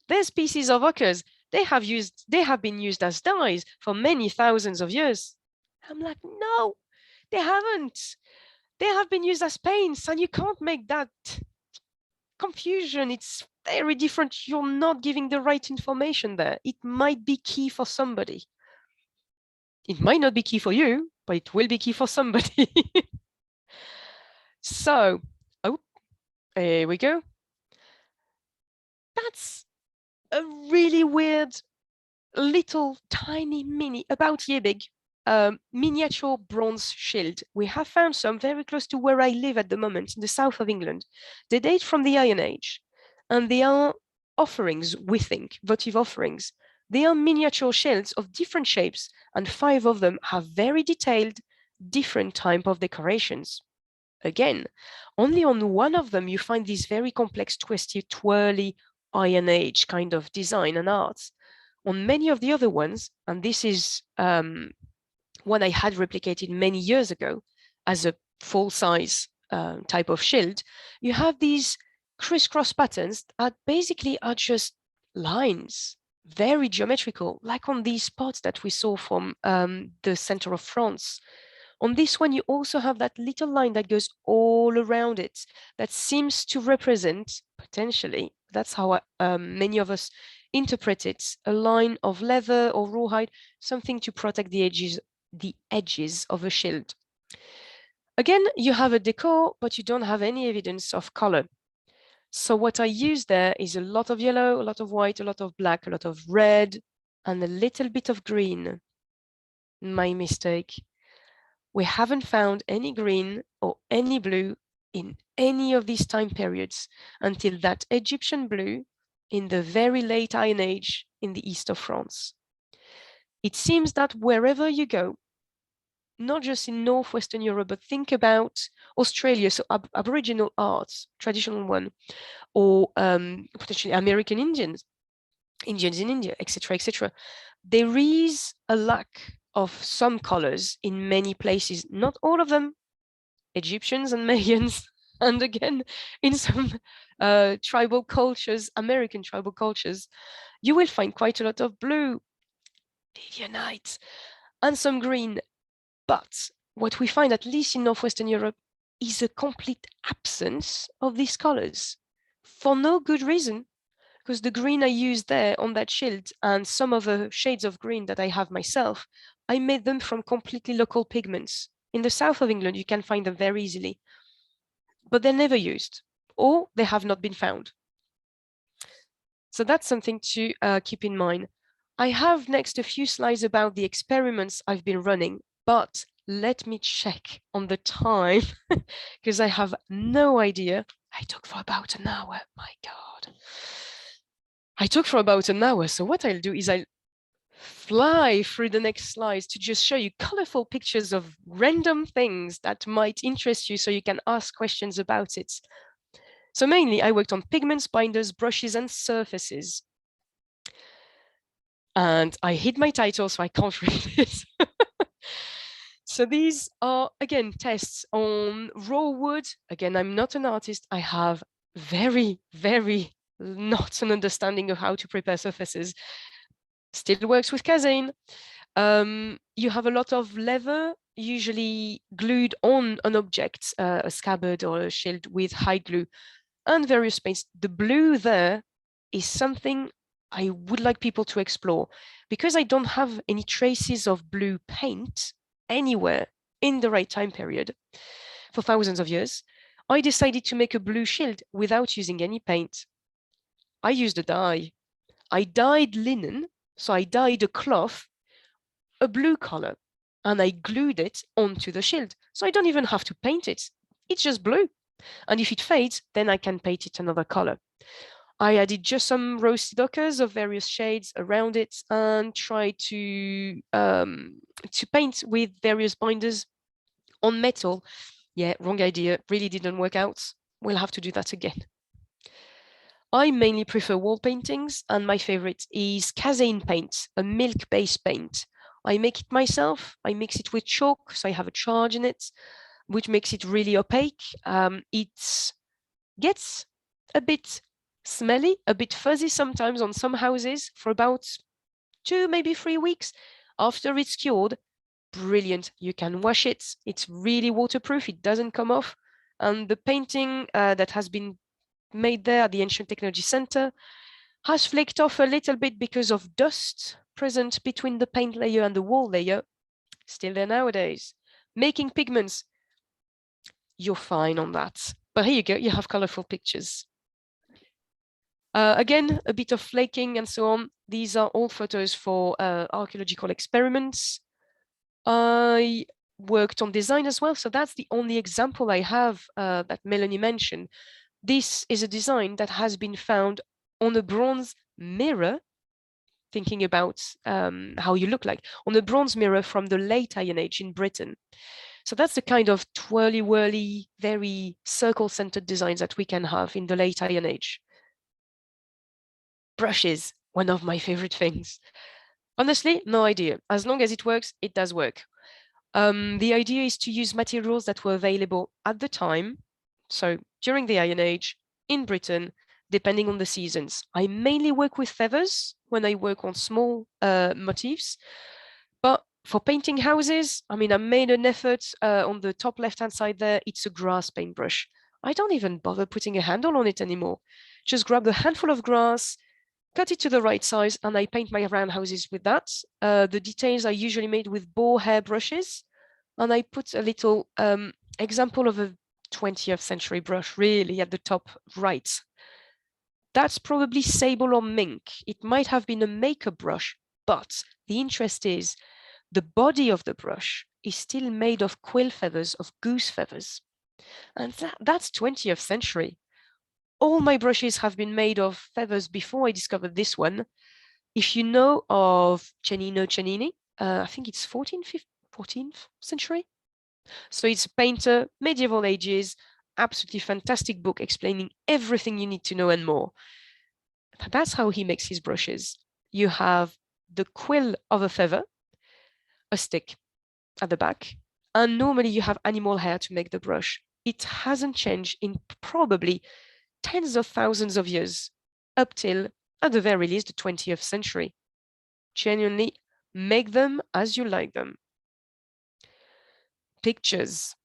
There's pieces of ochres. They have been used as dyes for many thousands of years. I'm like, no, they haven't. They have been used as paints, and you can't make that confusion. It's very different. You're not giving the right information there. It might be key for somebody. It might not be key for you, but it will be key for somebody. So, oh, here we go. That's a really weird little tiny mini, about year big, miniature bronze shield. We have found some very close to where I live at the moment in the south of England. They date from the Iron Age, and they are offerings, we think, votive offerings. They are miniature shields of different shapes, and 5 of them have very detailed, different type of decorations. Again, only on one of them you find these very complex, twisty, twirly, Iron Age kind of design and art. On many of the other ones, and this is one I had replicated many years ago as a full-size type of shield, you have these crisscross patterns that basically are just lines, very geometrical, like on these spots that we saw from the center of France. On this one, you also have that little line that goes all around it that seems to represent, potentially, that's how many of us interpret it, a line of leather or rawhide, something to protect the edges of a shield. Again, you have a decor, but you don't have any evidence of color. So what I use there is a lot of yellow, a lot of white, a lot of black, a lot of red, and a little bit of green. My mistake. We haven't found any green or any blue in any of these time periods until that Egyptian blue in the very late Iron Age in the east of France. It seems that wherever you go, not just in Northwestern Europe, but think about Australia, so Aboriginal arts, traditional one, or potentially American Indians in India, etc., etc. There is a lack of some colors in many places, not all of them, Egyptians and Mayans, and again, in some tribal cultures, American tribal cultures, you will find quite a lot of blue, Lydianite, and some green. But what we find, at least in Northwestern Europe, is a complete absence of these colors for no good reason, because the green I used there on that shield and some other shades of green that I have myself, I made them from completely local pigments. In the south of England, you can find them very easily, but they're never used or they have not been found. So that's something to keep in mind. I have next a few slides about the experiments I've been running, but let me check on the time because I have no idea. I talk for about an hour, my God. I talk for about an hour. So what I'll do is I'll fly through the next slides to just show you colorful pictures of random things that might interest you so you can ask questions about it. So mainly I worked on pigments, binders, brushes, and surfaces. And I hid my title, so I can't read it. So these are, again, tests on raw wood. Again, I'm not an artist. I have very, very not an understanding of how to prepare surfaces. Still works with Kazan. You have a lot of leather, usually glued on an object, a scabbard or a shield with hide glue, and various paints. The blue there is something I would like people to explore. Because I don't have any traces of blue paint anywhere in the right time period for thousands of years, I decided to make a blue shield without using any paint. I used a dye. I dyed linen, so I dyed a cloth a blue color and I glued it onto the shield. So I don't even have to paint it. It's just blue. And if it fades, then I can paint it another color. I added just some roasted ochres of various shades around it and tried to paint with various binders on metal. Yeah, wrong idea. Really didn't work out. We'll have to do that again. I mainly prefer wall paintings, and my favorite is Kazan Paint, a milk-based paint. I make it myself. I mix it with chalk, so I have a charge in it, which makes it really opaque. It gets a bit smelly, a bit fuzzy sometimes on some houses for about 2, maybe 3 weeks. After it's cured, brilliant. You can wash it. It's really waterproof. It doesn't come off. And the painting that has been made there at the Ancient Technology Center has flaked off a little bit because of dust present between the paint layer and the wall layer. Still there nowadays. Making pigments, you're fine on that. But here you go, you have colorful pictures. Again, a bit of flaking and so on. These are all photos for archaeological experiments. I worked on design as well, so that's the only example I have that Melanie mentioned. This is a design that has been found on a bronze mirror, thinking about how you look like, on a bronze mirror from the late Iron Age in Britain. So that's the kind of twirly-whirly, very circle-centered designs that we can have in the late Iron Age. Brushes, one of my favorite things. Honestly, no idea. As long as it works, it does work. The idea is to use materials that were available at the time. So during the Iron Age in Britain, depending on the seasons. I mainly work with feathers when I work on small motifs. But for painting houses, I mean, I made an effort on the top left-hand side there. It's a grass paintbrush. I don't even bother putting a handle on it anymore. Just grab a handful of grass, cut it to the right size, and I paint my roundhouses with that. The details are usually made with boar hair brushes, and I put a little example of a 20th century brush really at the top right. That's probably sable or mink. It might have been a makeup brush, but the interest is the body of the brush is still made of quill feathers, of goose feathers. And that's 20th century. All my brushes have been made of feathers before I discovered this one. If you know of Cennino Cennini, I think it's 14th century. So it's a painter, medieval ages, absolutely fantastic book explaining everything you need to know and more. That's how he makes his brushes. You have the quill of a feather, a stick at the back, and normally you have animal hair to make the brush. It hasn't changed in probably tens of thousands of years, up till, at the very least, the 20th century. Genuinely, make them as you like them. Pictures,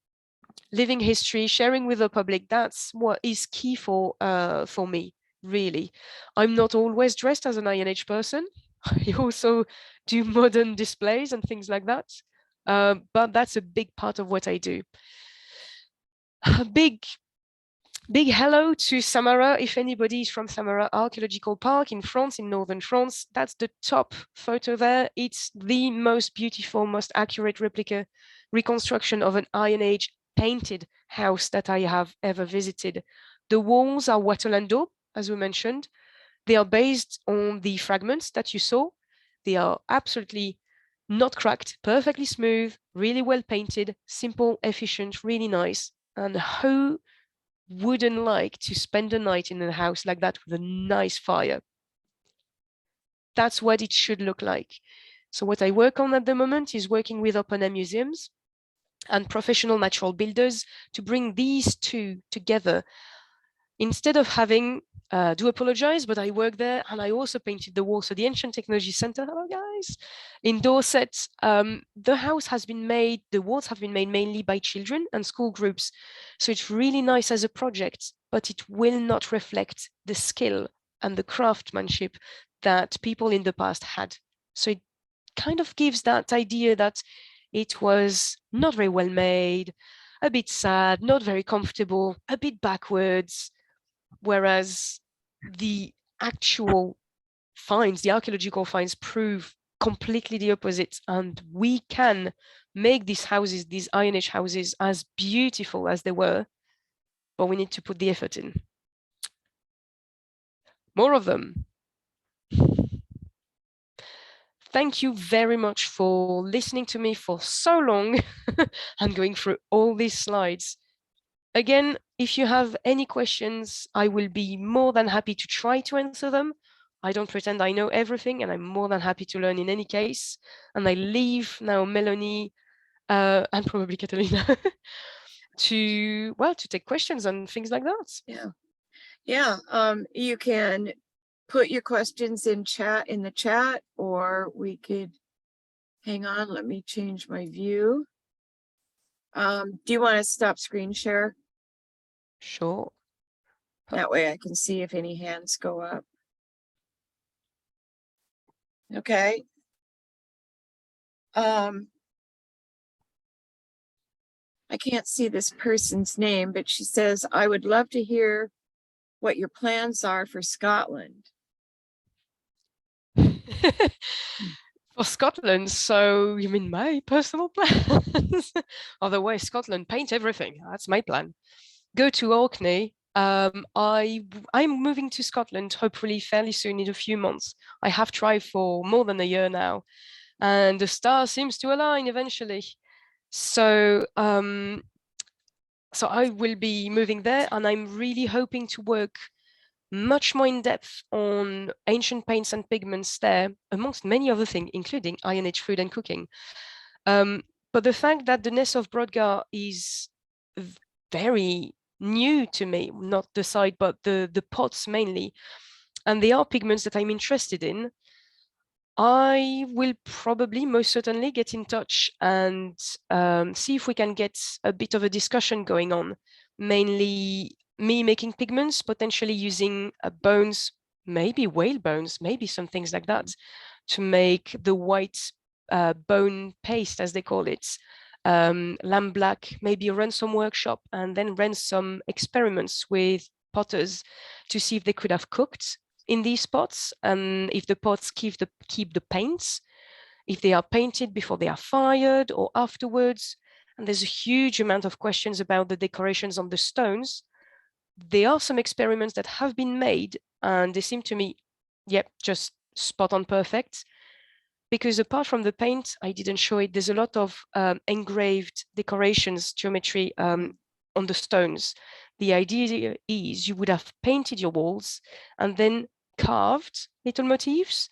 living history, sharing with the public, that's what is key for me, really. I'm not always dressed as an Iron Age person. I also do modern displays and things like that. But that's a big part of what I do. A big hello to Samara. If anybody is from Samara Archaeological Park in France, in northern France, that's the top photo there. It's the most beautiful, most accurate reconstruction of an Iron Age painted house that I have ever visited. The walls are wattle daub, as we mentioned. They are based on the fragments that you saw. They are absolutely not cracked, perfectly smooth, really well painted, simple, efficient, really nice. And who wouldn't like to spend a night in a house like that with a nice fire? That's what it should look like. So what I work on at the moment is working with open-air museums and professional natural builders to bring these two together. Instead of having, do apologize, but I work there and I also painted the wall. So the Ancient Technology Center, hello guys, in Dorset, the house has been made, the walls have been made mainly by children and school groups. So it's really nice as a project, but it will not reflect the skill and the craftsmanship that people in the past had. So it kind of gives that idea that it was not very well made, a bit sad, not very comfortable, a bit backwards, whereas the actual finds, the archaeological finds prove completely the opposite. And we can make these houses, these Iron Age houses, as beautiful as they were, but we need to put the effort in. More of them. Thank you very much for listening to me for so long and going through all these slides. Again, if you have any questions, I will be more than happy to try to answer them. I don't pretend I know everything, and I'm more than happy to learn in any case. And I leave now Melanie and probably Catalina to take questions and things like that. Yeah. You can put your questions in the chat, or we could hang on. Let me change my view. Do you want to stop screen share? Sure. That way I can see if any hands go up. Okay. I can't see this person's name, but she says, I would love to hear what your plans are for Scotland. For Scotland, so you mean my personal plans? Otherwise, Scotland, paint everything. That's my plan. Go to Orkney. I'm moving to Scotland hopefully fairly soon, in a few months. I have tried for more than a year now, and the star seems to align eventually. So I will be moving there, and I'm really hoping to work much more in depth on ancient paints and pigments there, amongst many other things, including Iron Age food and cooking. But the fact that the Ness of Bradar is very new to me, not the site, but the pots mainly, and they are pigments that I'm interested in, I will probably most certainly get in touch and see if we can get a bit of a discussion going on, mainly me making pigments, potentially using bones, maybe whale bones, maybe some things like that, to make the white bone paste, as they call it, lamb black, maybe run some workshop and then run some experiments with potters to see if they could have cooked in these pots, and if the pots keep the paints, if they are painted before they are fired or afterwards. And there's a huge amount of questions about the decorations on the stones. There are some experiments that have been made, and they seem to me, yep, just spot on perfect. Because apart from the paint, I didn't show it, there's a lot of engraved decorations, geometry on the stones. The idea is you would have painted your walls and then carved little motifs.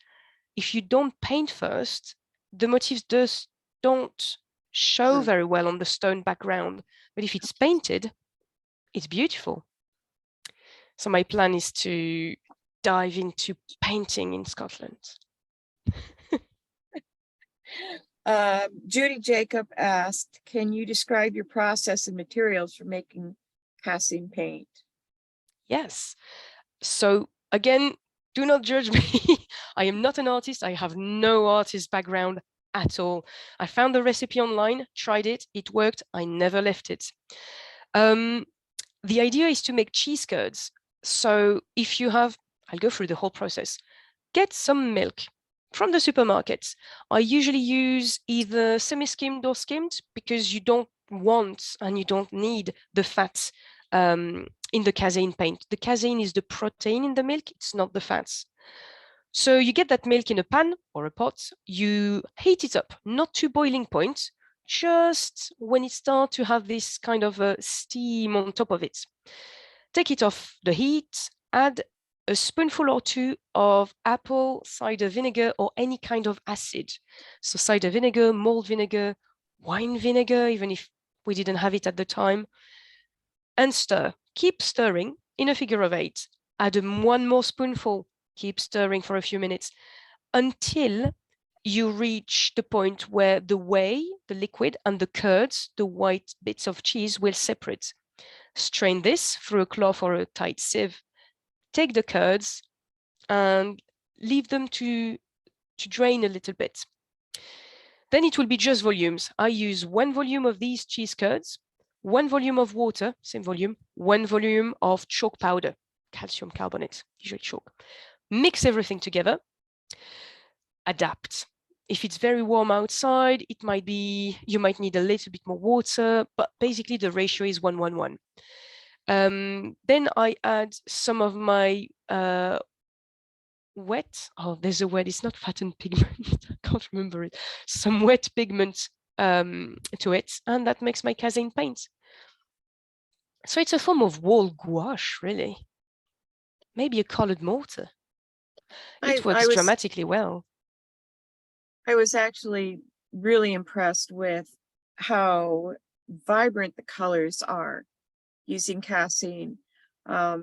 If you don't paint first, the motifs just don't show very well on the stone background. But if it's painted, it's beautiful. So my plan is to dive into painting in Scotland. Judy Jacob asked, can you describe your process and materials for making Kazan paint? Yes. So again, do not judge me. I am not an artist. I have no artist background at all. I found the recipe online, tried it, it worked. I never left it. The idea is to make cheese curds. So if you have, I'll go through the whole process. Get some milk from the supermarket. I usually use either semi-skimmed or skimmed because you don't want and you don't need the fat in the Kazan paint. The Kazan is the protein in the milk, it's not the fats. So you get that milk in a pan or a pot, you heat it up, not to boiling point, just when it starts to have this kind of a steam on top of it. Take it off the heat, add a spoonful or two of apple cider vinegar or any kind of acid. So cider vinegar, malt vinegar, wine vinegar, even if we didn't have it at the time. And stir. Keep stirring in a figure of 8. Add one more spoonful. Keep stirring for a few minutes until you reach the point where the whey, the liquid, and the curds, the white bits of cheese, will separate. Strain this through a cloth or a tight sieve. Take the curds and leave them to drain a little bit. Then it will be just volumes. I use 1 volume of these cheese curds, 1 volume of water, same volume, 1 volume of chalk powder, calcium carbonate, usually chalk. Mix everything together. Adapt. if it's very warm outside, it might be, you might need a little bit more water, but basically the ratio is 1:1:1. Then I add some of my wet, oh, there's a word, it's not fat and pigment, I can't remember it, some wet pigment to it, and that makes my Kazan paint. So it's a form of wall gouache, really. Maybe a colored mortar. It works dramatically well. I was actually really impressed with how vibrant the colors are using casein. A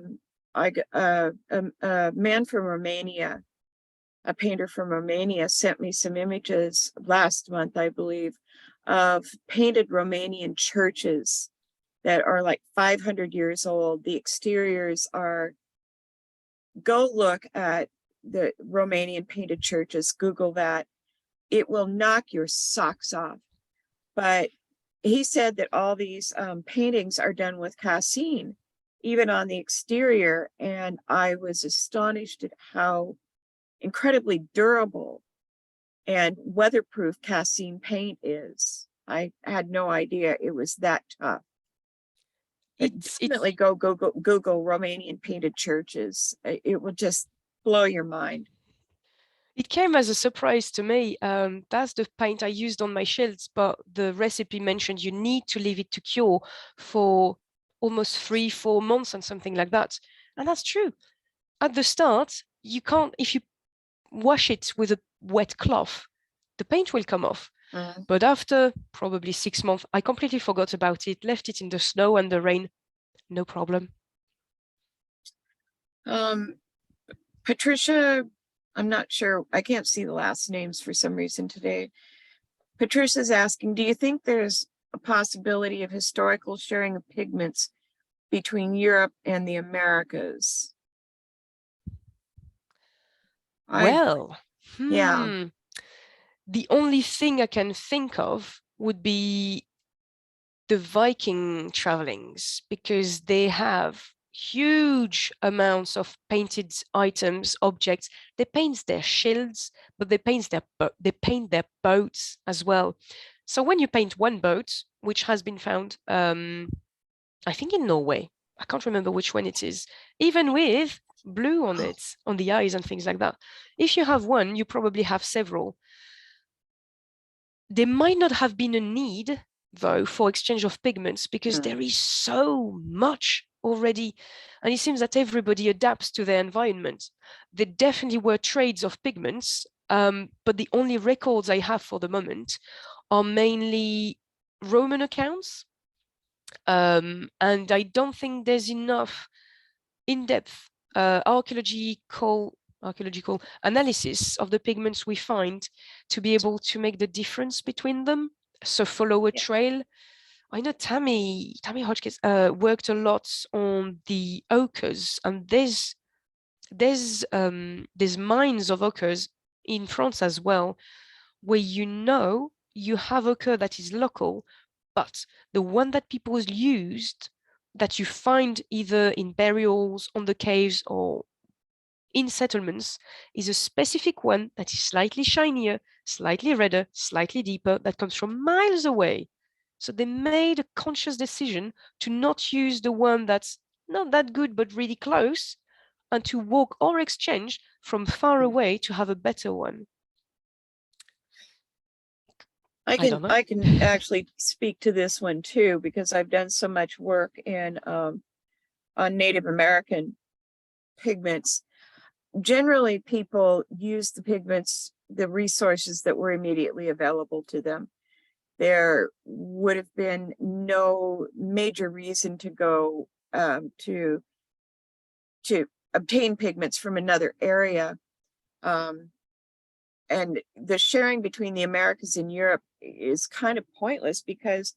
man from Romania, a painter from Romania, sent me some images last month, I believe, of painted Romanian churches that are like 500 years old. The exteriors are, go look at the Romanian painted churches, Google that. It will knock your socks off. But he said that all these paintings are done with casein, even on the exterior. And I was astonished at how incredibly durable and weatherproof casein paint is. I had no idea it was that tough. Definitely go Google Romanian painted churches. It will just blow your mind. It came as a surprise to me. That's the paint I used on my shields, but the recipe mentioned you need to leave it to cure for almost 3-4 months and something like that. And that's true. At the start, you can't, if you wash it with a wet cloth, the paint will come off. But after probably 6 months, I completely forgot about it, left it in the snow and the rain, no problem. Patricia, I'm not sure, I can't see the last names for some reason today. Patricia's asking, do you think there's a possibility of historical sharing of pigments between Europe and the Americas? Well, yeah. The only thing I can think of would be the Viking travelings, because they have huge amounts of painted items, objects. They paint their shields, but they paint their boats as well. So when you paint one boat, which has been found, I think in Norway, I can't remember which one it is, even with blue on it, on the eyes and things like that. If you have one, you probably have several. There might not have been a need, though, for exchange of pigments, because there is so much already. And it seems that everybody adapts to their environment. There definitely were trades of pigments, but the only records I have for the moment are mainly Roman accounts. And I don't think there's enough in-depth archaeological analysis of the pigments we find to be able to make the difference between them. So follow a trail. I know Tammy Hodgkins worked a lot on the ochres, and there's mines of ochres in France as well, where you have ochre that is local, but the one that people used, that you find either in burials, on the caves, or in settlements, is a specific one that is slightly shinier, slightly redder, slightly deeper, that comes from miles away. So they made a conscious decision to not use the one that's not that good but really close, and to walk or exchange from far away to have a better one. I can actually speak to this one too, because I've done so much work in on Native American pigments. Generally, people use the pigments, the resources that were immediately available to them. There would have been no major reason to go to obtain pigments from another area. And the sharing between the Americas and Europe is kind of pointless, because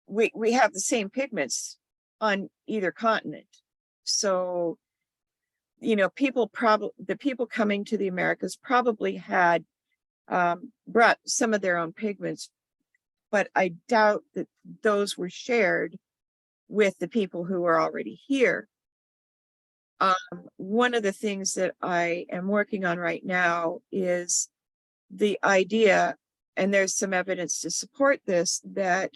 we have the same pigments on either continent. So, you know, the people coming to the Americas probably had brought some of their own pigments, but I doubt that those were shared with the people who are already here. One of the things that I am working on right now is the idea, and there's some evidence to support this, that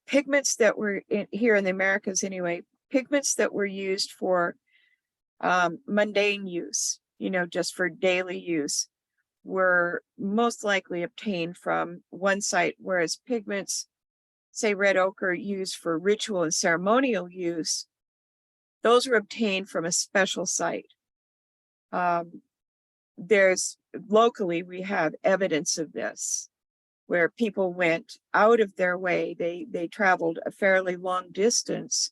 pigments that were here in the Americas anyway, pigments that were used for mundane use, just for daily use, were most likely obtained from one site, whereas pigments, say red ochre, used for ritual and ceremonial use, those were obtained from a special site. There's locally, we have evidence of this, where people went out of their way, they traveled a fairly long distance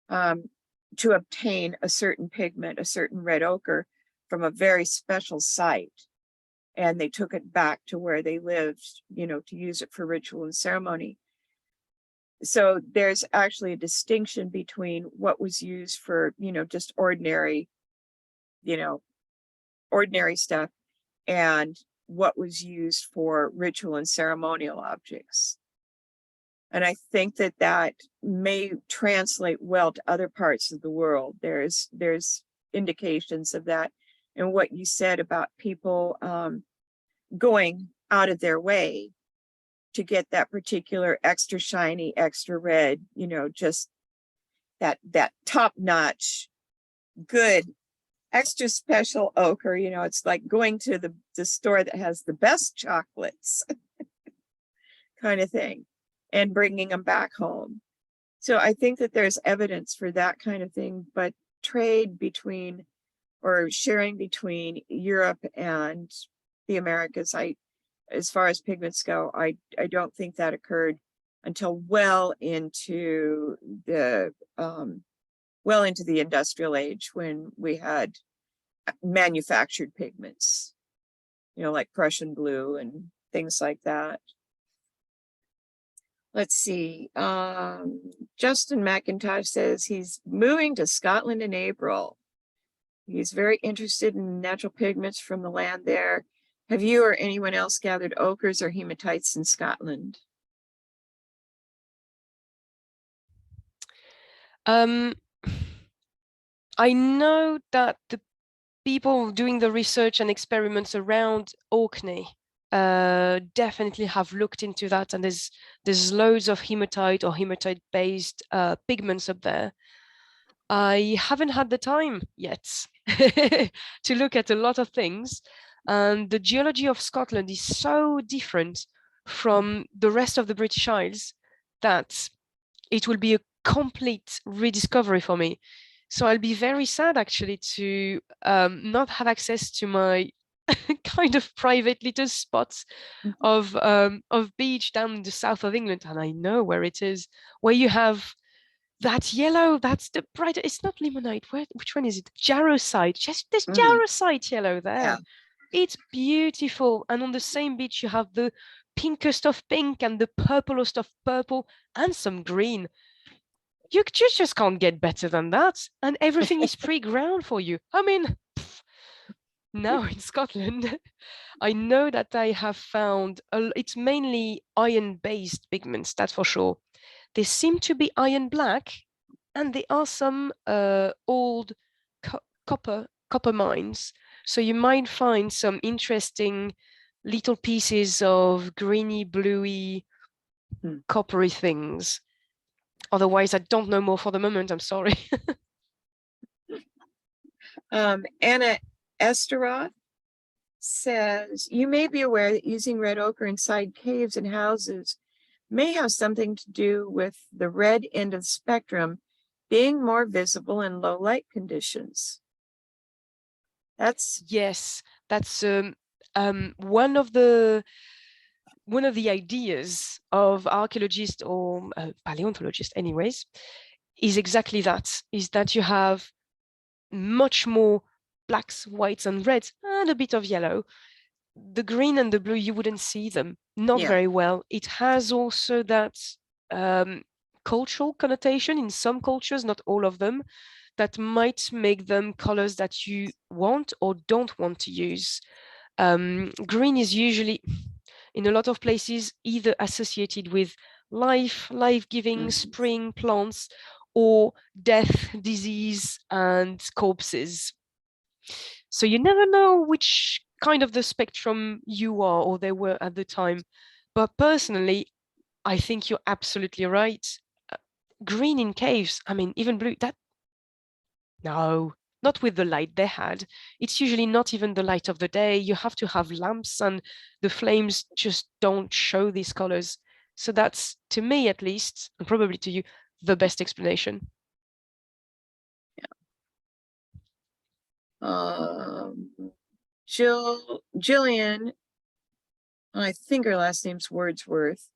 to obtain a certain pigment, a certain red ochre, from a very special site. And they took it back to where they lived, to use it for ritual and ceremony. So there's actually a distinction between what was used for, just ordinary, ordinary stuff, and what was used for ritual and ceremonial objects. And I think that that may translate well to other parts of the world. There's indications of that. And what you said about people going out of their way to get that particular extra shiny, extra red, just that top-notch, good, extra special ochre. It's like going to the store that has the best chocolates kind of thing, and bringing them back home. So I think that there's evidence for that kind of thing, but trade between, or sharing between Europe and the Americas, as far as pigments go, I don't think that occurred until well into the industrial age, when we had manufactured pigments, like Prussian blue and things like that. Let's see. Justin McIntosh says he's moving to Scotland in April. He's very interested in natural pigments from the land there. Have you or anyone else gathered ochres or hematites in Scotland? I know that the people doing the research and experiments around Orkney definitely have looked into that, and there's loads of hematite or hematite-based pigments up there. I haven't had the time yet to look at a lot of things, and the geology of Scotland is so different from the rest of the British Isles that it will be a complete rediscovery for me. So I'll be very sad actually to not have access to my kind of private little spots of beach down in the south of England, and I know where it is, where you have that yellow, that's the brighter, it's not limonite, which one is it? Jarosite, just this jarosite yellow there. Yeah. It's beautiful. And on the same beach, you have the pinkest of pink and the purplest of purple and some green. You just can't get better than that. And everything is pre-ground for you. I mean, now in Scotland, I know that I have found, it's mainly iron-based pigments, that's for sure. They seem to be iron black, and there are some old copper mines. So you might find some interesting little pieces of greeny, bluey, coppery things. Otherwise, I don't know more for the moment. I'm sorry. Anna Esteroth says, you may be aware that using red ochre inside caves and houses may have something to do with the red end of the spectrum being more visible in low light conditions. Yes, that's one of the ideas of archaeologists or paleontologists anyways, is exactly that, is that you have much more blacks, whites and reds and a bit of yellow. The green and the blue, you wouldn't see them, not very well. It has also that cultural connotation in some cultures, not all of them, that might make them colors that you want or don't want to use. Green is usually, in a lot of places, either associated with life-giving, spring, plants, or death, disease, and corpses. So you never know which kind of the spectrum you are or they were at the time. But personally, I think you're absolutely right. Green in caves, I mean, even blue, that, no, not with the light they had. It's usually not even the light of the day. You have to have lamps and the flames just don't show these colors. So that's, to me at least, and probably to you, the best explanation. Jillian, I think her last name's Wordsworth.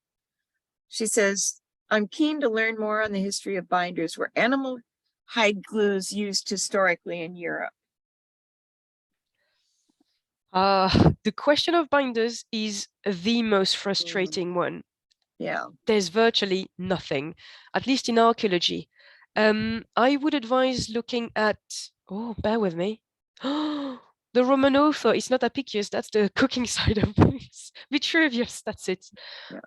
She says, I'm keen to learn more on the history of binders. Were animal hide glues used historically in Europe? The question of binders is the most frustrating one. Yeah. There's virtually nothing, at least in archaeology. I would advise looking at, oh, bear with me. The Roman author, it's not Apicius, that's the cooking side of things. Vitruvius, that's it. Yeah.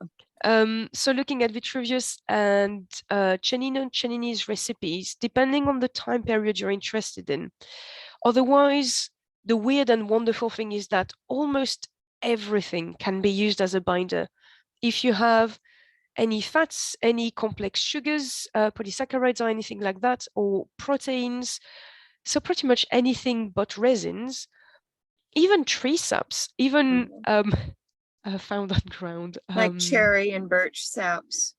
So looking at Vitruvius and Cennino and Cennini's recipes, depending on the time period you're interested in. Otherwise, the weird and wonderful thing is that almost everything can be used as a binder. If you have any fats, any complex sugars, polysaccharides or anything like that, or proteins, so pretty much anything but resins, even tree saps, even found on ground. Like cherry and birch saps.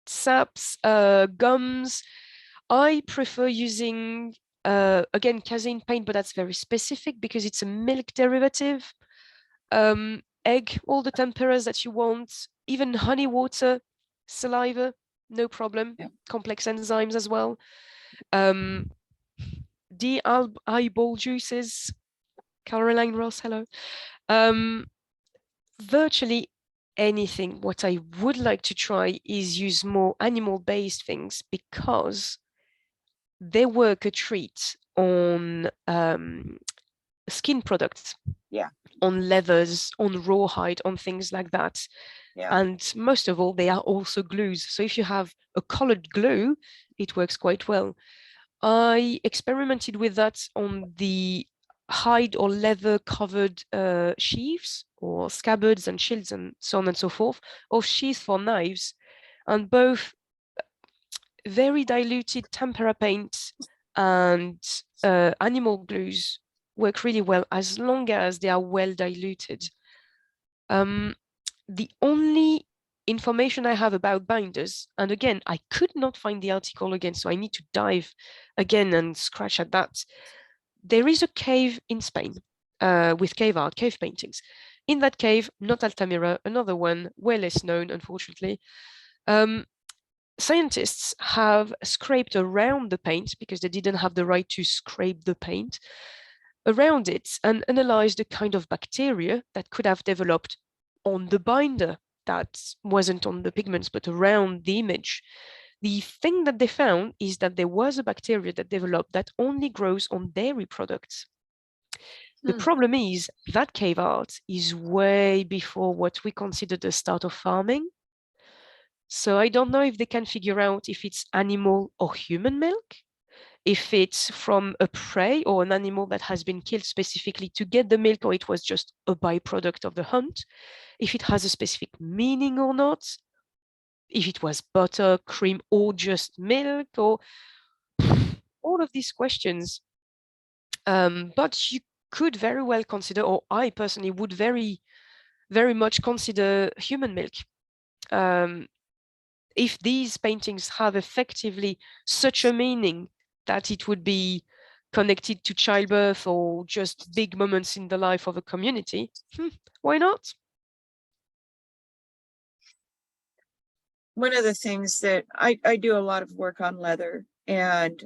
Saps, gums. I prefer using, again, Kazan Paint, but that's very specific because it's a milk derivative. Egg, all the temperas that you want, even honey water, saliva, no problem. Yeah. Complex enzymes as well. Eyeball juices, Caroline Ross, hello. Virtually anything. What I would like to try is use more animal-based things because they work a treat on skin products. Yeah. On leathers, on rawhide, on things like that. Yeah. And most of all, they are also glues. So if you have a colored glue, it works quite well. I experimented with that on the hide or leather covered sheaths or scabbards and shields and so on and so forth, or sheaths for knives, and both very diluted tempera paint and animal glues work really well as long as they are well diluted. The only information I have about binders, and again, I could not find the article again, so I need to dive again and scratch at that. There is a cave in Spain with cave art, cave paintings. In that cave, not Altamira, another one, way less known, unfortunately. Scientists have scraped around the paint because they didn't have the right to scrape the paint around it and analyzed the kind of bacteria that could have developed on the binder that wasn't on the pigments but around the image. The thing that they found is that there was a bacteria that developed that only grows on dairy products. The problem is that cave art is way before what we consider the start of farming. So I don't know if they can figure out if it's animal or human milk, if it's from a prey or an animal that has been killed specifically to get the milk, or it was just a byproduct of the hunt, if it has a specific meaning or not, if it was butter, cream, or just milk, or all of these questions. But you could very well consider, or I personally would very, very much consider human milk. If these paintings have effectively such a meaning that it would be connected to childbirth or just big moments in the life of a community, why not? One of the things that I do a lot of work on leather, and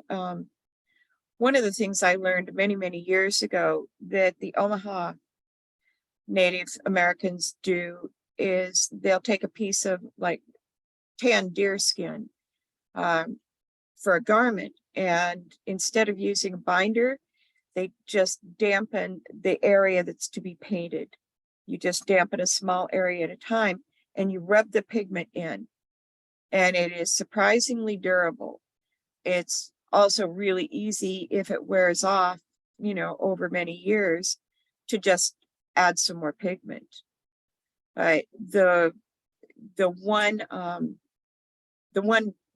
one of the things I learned many, many years ago that the Omaha Native Americans do is they'll take a piece of like tanned deer skin for a garment, and instead of using a binder, they just dampen the area that's to be painted. You just dampen a small area at a time and you rub the pigment in, and it is surprisingly durable. It's also really easy if it wears off, over many years, to just add some more pigment. But the one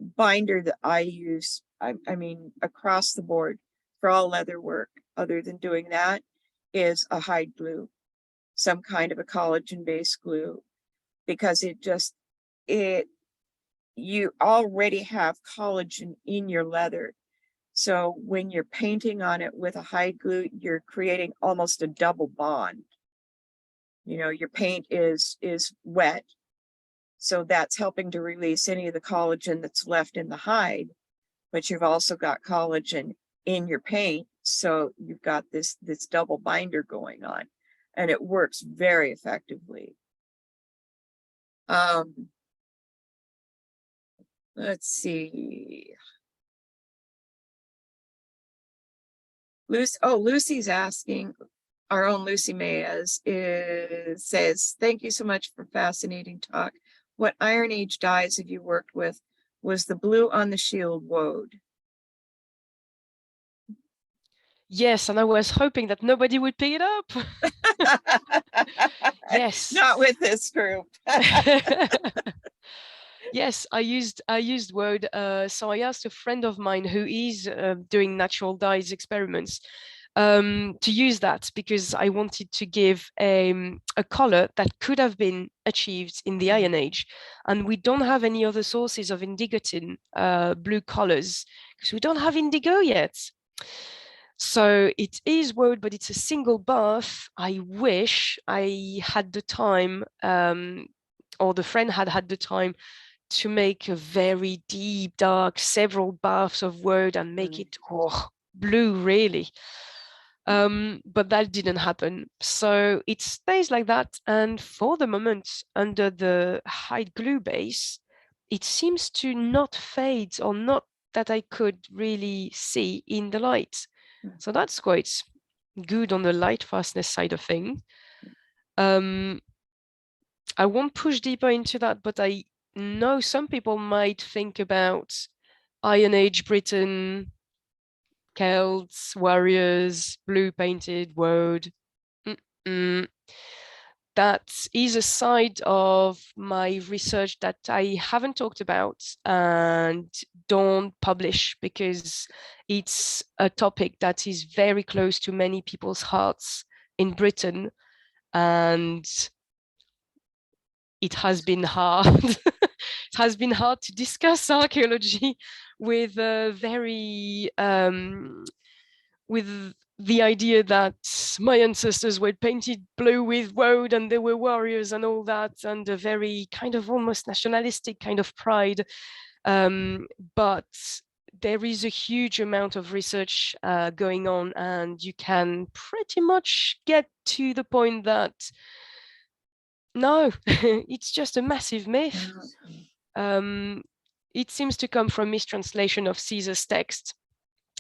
binder that I use, I mean, across the board for all leather work, other than doing that, is a hide glue, some kind of a collagen-based glue, because you already have collagen in your leather. So when you're painting on it with a hide glue, you're creating almost a double bond. You know, your paint is wet, so that's helping to release any of the collagen that's left in the hide, but you've also got collagen in your paint, so you've got this double binder going on, and it works very effectively. Let's see. Lucy's asking, our own Lucy Mayes says, thank you so much for fascinating talk. What Iron Age dyes have you worked with? Was the blue on the shield woad? Yes, and I was hoping that nobody would pick it up. Yes. Not with this group. Yes, I used woad. So I asked a friend of mine who is doing natural dyes experiments to use that, because I wanted to give a color that could have been achieved in the Iron Age. And we don't have any other sources of indigotin blue colors, because we don't have indigo yet. So it is woad, but it's a single bath. I wish I had the time, or the friend had the time, to make a very deep, dark, several baths of woad and make it blue, really. But that didn't happen. So it stays like that. And for the moment, under the hide glue base, it seems to not fade, or not that I could really see in the light. So that's quite good on the light fastness side of things. I won't push deeper into that, but I know some people might think about Iron Age Britain, Celts, warriors, blue painted woad. That is a side of my research that I haven't talked about and don't publish, because it's a topic that is very close to many people's hearts in Britain, and it has been hard. It has been hard to discuss archaeology with with the idea that my ancestors were painted blue with woad and they were warriors and all that, and a very kind of almost nationalistic kind of pride. But there is a huge amount of research going on, and you can pretty much get to the point that no, it's just a massive myth. It seems to come from mistranslation of Caesar's text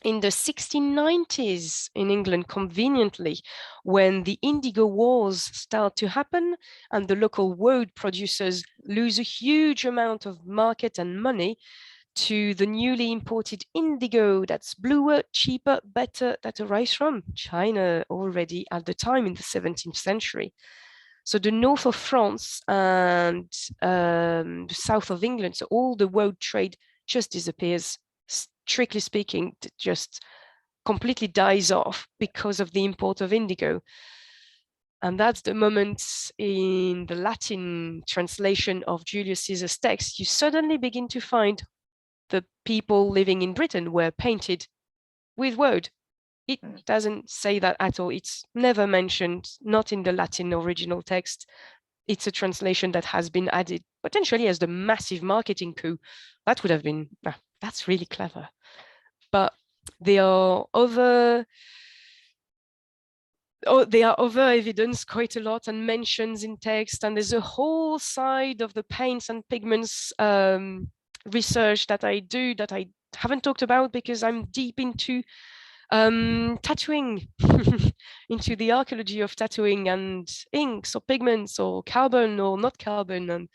in the 1690s in England, conveniently, when the Indigo Wars start to happen and the local woad producers lose a huge amount of market and money to the newly imported indigo that's bluer, cheaper, better, that arrives from China already at the time in the 17th century. So the north of France and the south of England, so all the woad trade just disappears. Strictly speaking, it just completely dies off because of the import of indigo. And that's the moment in the Latin translation of Julius Caesar's text, you suddenly begin to find the people living in Britain were painted with woad. It doesn't say that at all. It's never mentioned, not in the Latin original text. It's a translation that has been added potentially as the massive marketing coup. That would have been, that's really clever. But there are other evidence quite a lot and mentions in text. And there's a whole side of the paints and pigments research that I do that I haven't talked about because I'm deep into tattooing, into the archaeology of tattooing and inks or pigments or carbon or not carbon. And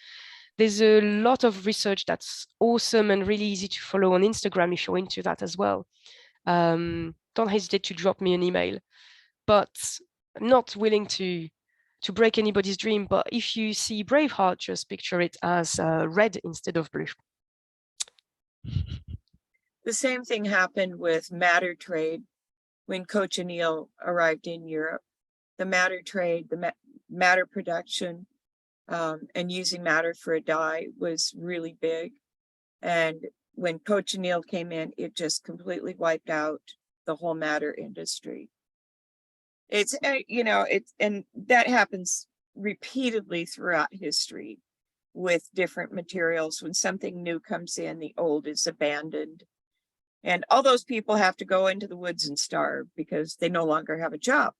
there's a lot of research that's awesome and really easy to follow on Instagram if you're into that as well. Don't hesitate to drop me an email, but I'm not willing to to break anybody's dream, but if you see Braveheart, just picture it as red instead of blue. The same thing happened with madder trade when cochineal arrived in Europe. The madder trade, the madder production, and using madder for a dye was really big. And when cochineal came in, it just completely wiped out the whole madder industry. It's, and that happens repeatedly throughout history with different materials. When something new comes in, the old is abandoned. And all those people have to go into the woods and starve because they no longer have a job.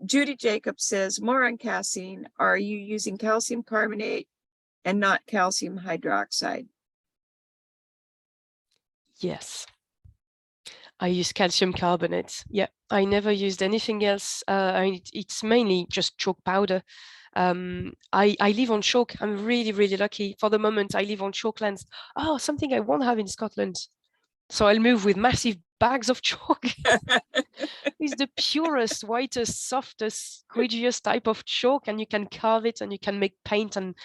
Judy Jacobs says, more on casein. Are you using calcium carbonate and not calcium hydroxide? Yes. I use calcium carbonate. Yeah, I never used anything else. It's mainly just chalk powder. I live on chalk. I'm really, really lucky. For the moment, I live on chalk lands. Oh, something I won't have in Scotland. So I'll move with massive bags of chalk. It's the purest, whitest, softest, squidgiest type of chalk, and you can carve it and you can make paint, and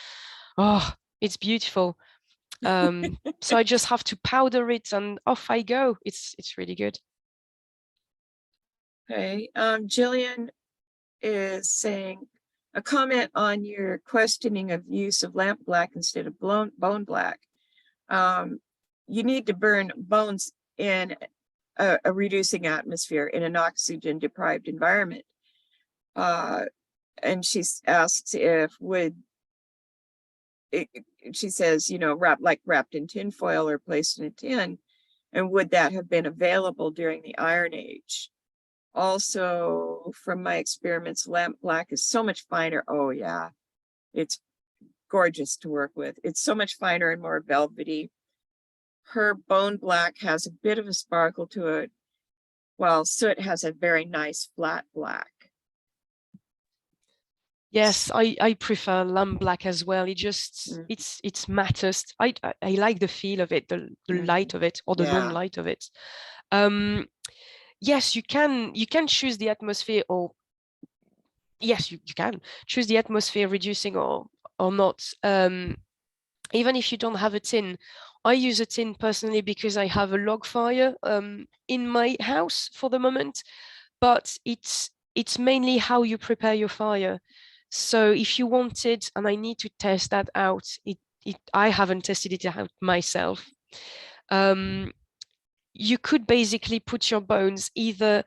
oh, it's beautiful. So I just have to powder it and off I go. It's really good. Okay. Jillian is saying a comment on your questioning of use of lamp black instead of bone black. You need to burn bones in a reducing atmosphere in an oxygen deprived environment. And she asks if she says, wrapped in tin foil or placed in a tin, and would that have been available during the Iron Age? Also, from my experiments, lamp black is so much finer. Oh yeah, it's gorgeous to work with. It's so much finer and more velvety. Her bone black has a bit of a sparkle to it, while soot has a very nice flat black. Yes, I prefer lamp black as well. It just it's mattest. I like the feel of it, the light of it, or the non-light of it. Yes, you can choose the atmosphere, or yes, you can choose the atmosphere reducing or not. Even if you don't have a tin, I use a tin personally because I have a log fire in my house for the moment, but it's mainly how you prepare your fire. So if you wanted, and I need to test that out, I haven't tested it out myself. You could basically put your bones either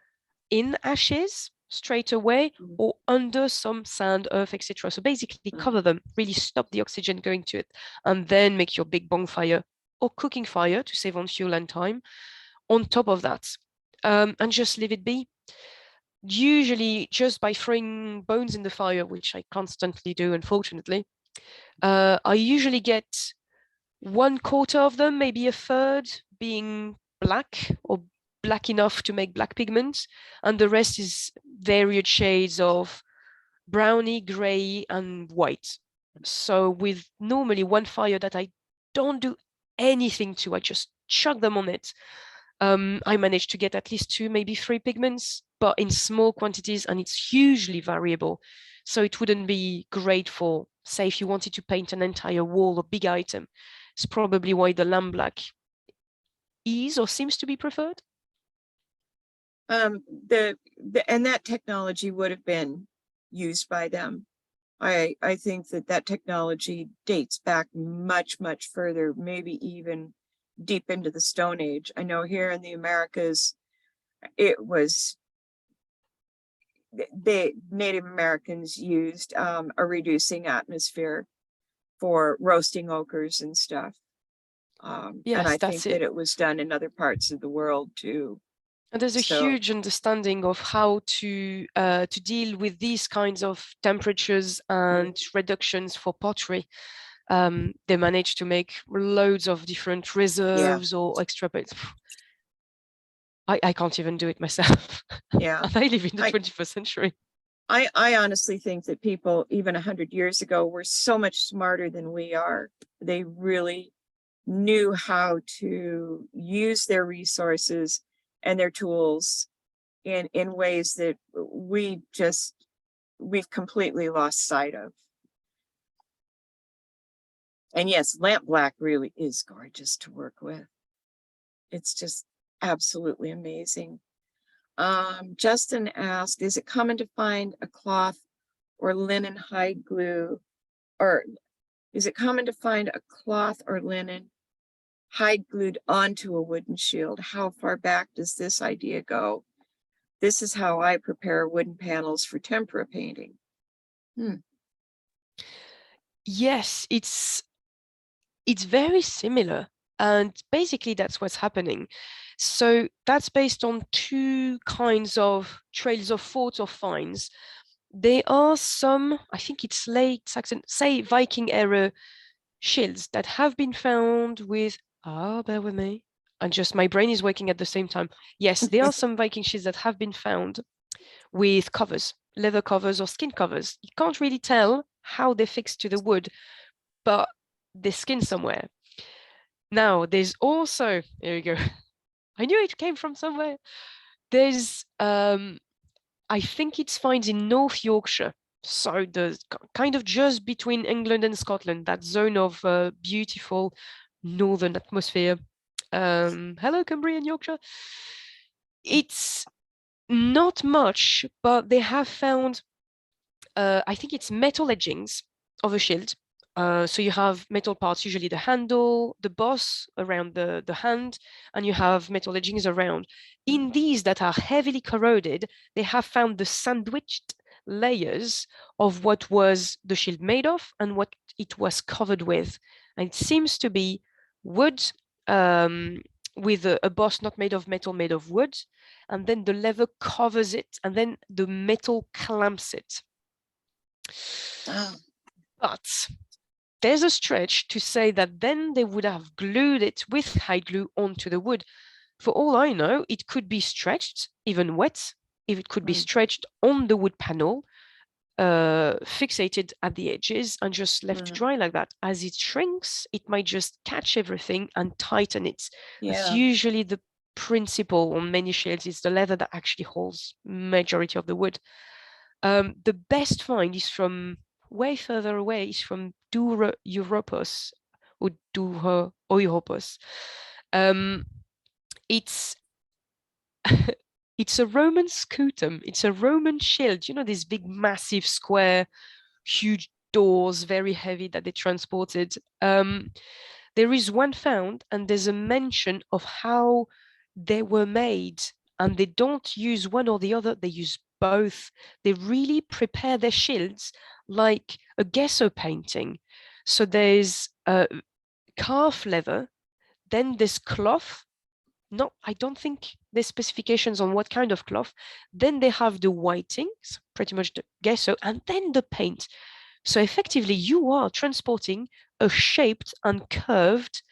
in ashes straight away or under some sand, earth, etc. So basically cover them, really stop the oxygen going to it, and then make your big bonfire or cooking fire to save on fuel and time on top of that, and just leave it be. Usually just by throwing bones in the fire, which I constantly do, unfortunately, I usually get 1/4 of them, maybe a third, being black or black enough to make black pigment, and the rest is varied shades of browny, gray, and white. So with normally one fire that I don't do anything to, I just chuck them on it. I managed to get at least 2, maybe 3 pigments, but in small quantities, and it's hugely variable. So it wouldn't be great for, say, if you wanted to paint an entire wall or big item. It's probably why the lamp black is or seems to be preferred. And that technology would have been used by them. I think that technology dates back much further, maybe even deep into the Stone Age. I know here in the Americas, it was the Native Americans used a reducing atmosphere for roasting ochres and stuff. Yes, and I that's think that it was done in other parts of the world too. And there's a huge understanding of how to deal with these kinds of temperatures and reductions for pottery. They managed to make loads of different reserves or extra bits. I can't even do it myself. Yeah. And I live in the 21st century. I honestly think that people even 100 years ago were so much smarter than we are. They really knew how to use their resources and their tools in ways that we've completely lost sight of. And yes, lamp black really is gorgeous to work with. It's just absolutely amazing. Justin asked, is it common to find a cloth or linen hide glue, or is it common to find a cloth or linen hide glued onto a wooden shield? How far back does this idea go? This is how I prepare wooden panels for tempera painting. Yes, it's very similar, and basically that's what's happening. So that's based on two kinds of trails of thought or finds. There are some, I think it's late Saxon, say Viking era shields that have been found with, bear with me, and just my brain is working at the same time. Yes, there are some Viking shields that have been found with covers, leather covers or skin covers. You can't really tell how they're fixed to the wood, but they're skin somewhere. Now, there's also, here we go. I knew it came from somewhere. There's, I think it's found in North Yorkshire. So the kind of just between England and Scotland, that zone of beautiful northern atmosphere. Hello, Cumbria and Yorkshire. It's not much, but they have found, I think it's metal edgings of a shield. So you have metal parts, usually the handle, the boss around the hand, and you have metal edgings around. In these that are heavily corroded, they have found the sandwiched layers of what was the shield made of and what it was covered with. And it seems to be wood with a boss not made of metal, made of wood, and then the leather covers it, and then the metal clamps it. But there's a stretch to say that then they would have glued it with hide glue onto the wood. For all I know, it could be stretched, even wet, if it could be stretched on the wood panel, fixated at the edges and just left to dry like that. As it shrinks, it might just catch everything and tighten it. That's usually the principle on many shields. It's the leather that actually holds majority of the wood. The best find is from way further away, is from Dura Europos or Dura Europos. It's it's a Roman scutum. It's a Roman shield. You know, these big, massive, square, huge doors, very heavy that they transported. There is one found, and there's a mention of how they were made. And they don't use one or the other, they use both. They really prepare their shields like a gesso painting. So there's calf leather, then there's cloth. No, I don't think there's specifications on what kind of cloth. Then they have the whitings, pretty much the gesso, and then the paint. So effectively, you are transporting a shaped and curved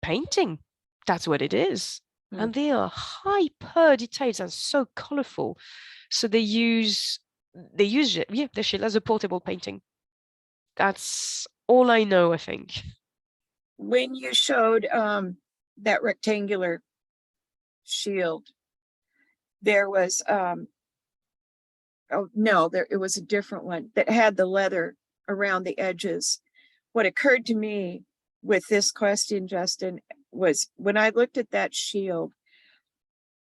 painting. That's what it is. And they are hyper detailed and so colorful. So they use it, the shield as a portable painting. That's all I know, I think. When you showed that rectangular shield, there was it was a different one that had the leather around the edges. What occurred to me with this question, Justin, was when I looked at that shield,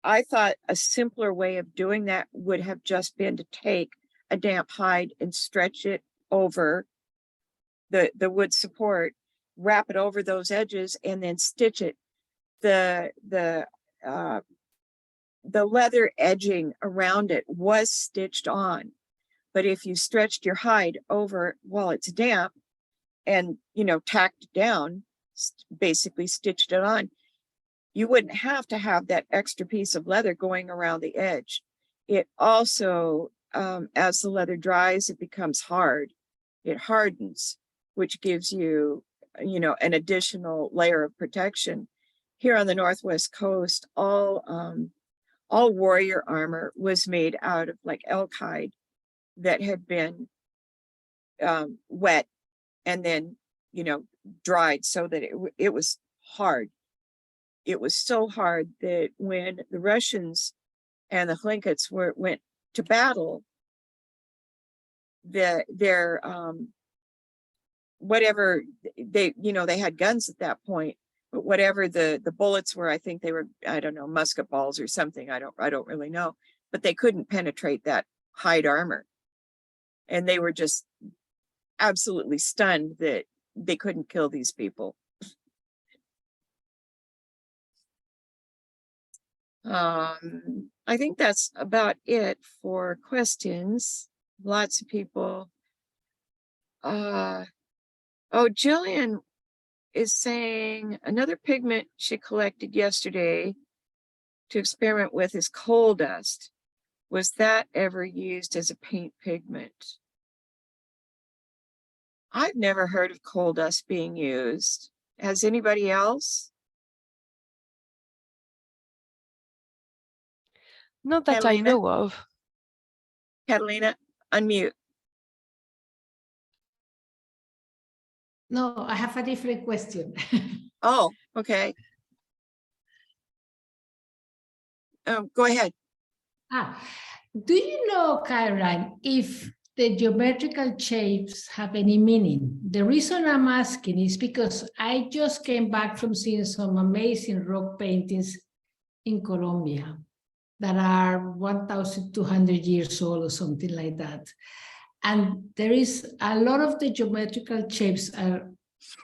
I thought a simpler way of doing that would have just been to take a damp hide and stretch it over the wood support, wrap it over those edges, and then stitch it. The leather edging around it was stitched on, but if you stretched your hide over while it's damp and tacked it down, basically stitched it on, you wouldn't have to have that extra piece of leather going around the edge. It also, as the leather dries, it becomes hard. It hardens, which gives you, an additional layer of protection. Here on the Northwest Coast, all warrior armor was made out of like elk hide that had been wet and then, dried so that it was hard. it was so hard that when the Russians and the Hlinkits went to battle, their whatever they, they had guns at that point, but whatever the bullets were, I think they were, I don't know, musket balls or something. I don't really know, but they couldn't penetrate that hide armor. And they were just absolutely stunned that they couldn't kill these people. I think that's about it for questions. Lots of people. Oh, Jillian is saying another pigment she collected yesterday to experiment with is coal dust. Was that ever used as a paint pigment? I've never heard of coal dust being used. Has anybody else? Not that I Catalina? know of. Catalina, unmute. No, I have a different question. Oh, okay. Go ahead. Do you know, Caroline, if the geometrical shapes have any meaning? The reason I'm asking is because I just came back from seeing some amazing rock paintings in Colombia that are 1,200 years old or something like that. And there is a lot of the geometrical shapes are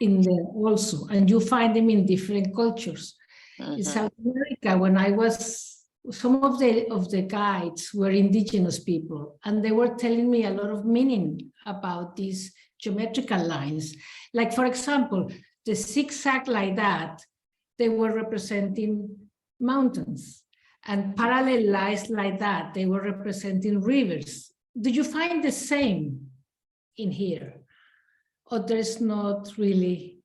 in there also, and you find them in different cultures. In South America, when I was, some of the guides were indigenous people, and they were telling me a lot of meaning about these geometrical lines. Like, for example, the zigzag like that, they were representing mountains, and parallel lines like that, they were representing rivers. Do you find the same in here? Or there's not really?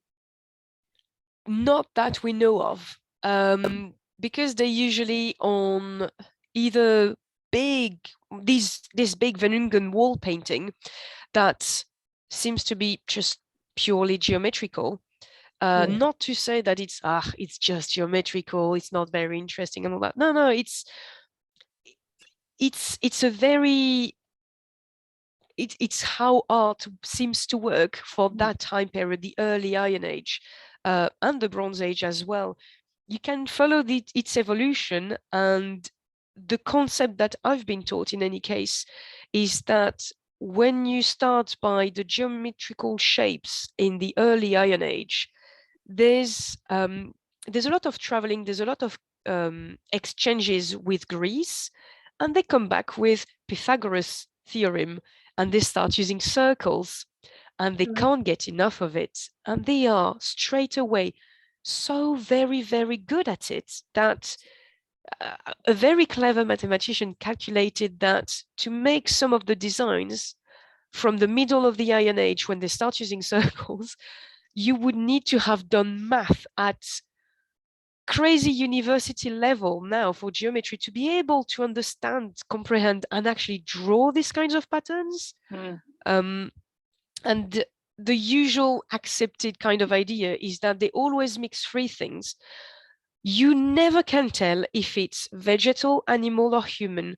Not that we know of, because they're usually on either this big Venungen wall painting that seems to be just purely geometrical. Not to say that it's just geometrical, it's not very interesting and all that. No, it's a very it's how art seems to work for that time period, the early Iron Age, and the Bronze Age as well. You can follow its evolution, and the concept that I've been taught in any case is that when you start by the geometrical shapes in the early Iron Age, there's a lot of traveling, there's a lot of exchanges with Greece, and they come back with Pythagoras' theorem, and they start using circles, and they can't get enough of it, and they are straight away so very, very good at it that a very clever mathematician calculated that to make some of the designs from the middle of the Iron Age, when they start using circles, you would need to have done math at crazy university level now for geometry to be able to understand, comprehend, and actually draw these kinds of patterns. And the usual accepted kind of idea is that they always mix three things. You never can tell if it's vegetal, animal, or human.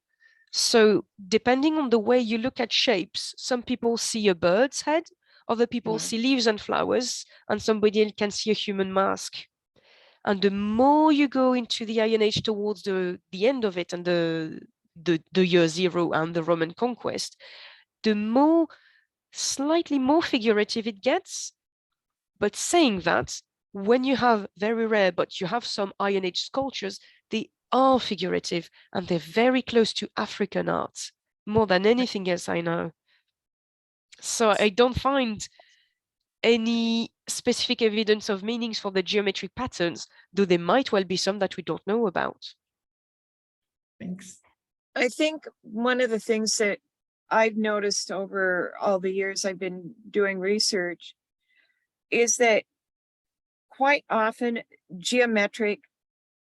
So depending on the way you look at shapes, some people see a bird's head, other people see leaves and flowers, and somebody can see a human mask. And the more you go into the Iron Age towards the end of it and the year zero and the Roman conquest, the more slightly more figurative it gets. But saying that, when you have very rare, but you have some Iron Age sculptures, they are figurative and they're very close to African art, more than anything else I know. So I don't find any specific evidence of meanings for the geometric patterns, though there might well be some that we don't know about. Thanks. I think one of the things that I've noticed over all the years I've been doing research is that quite often geometric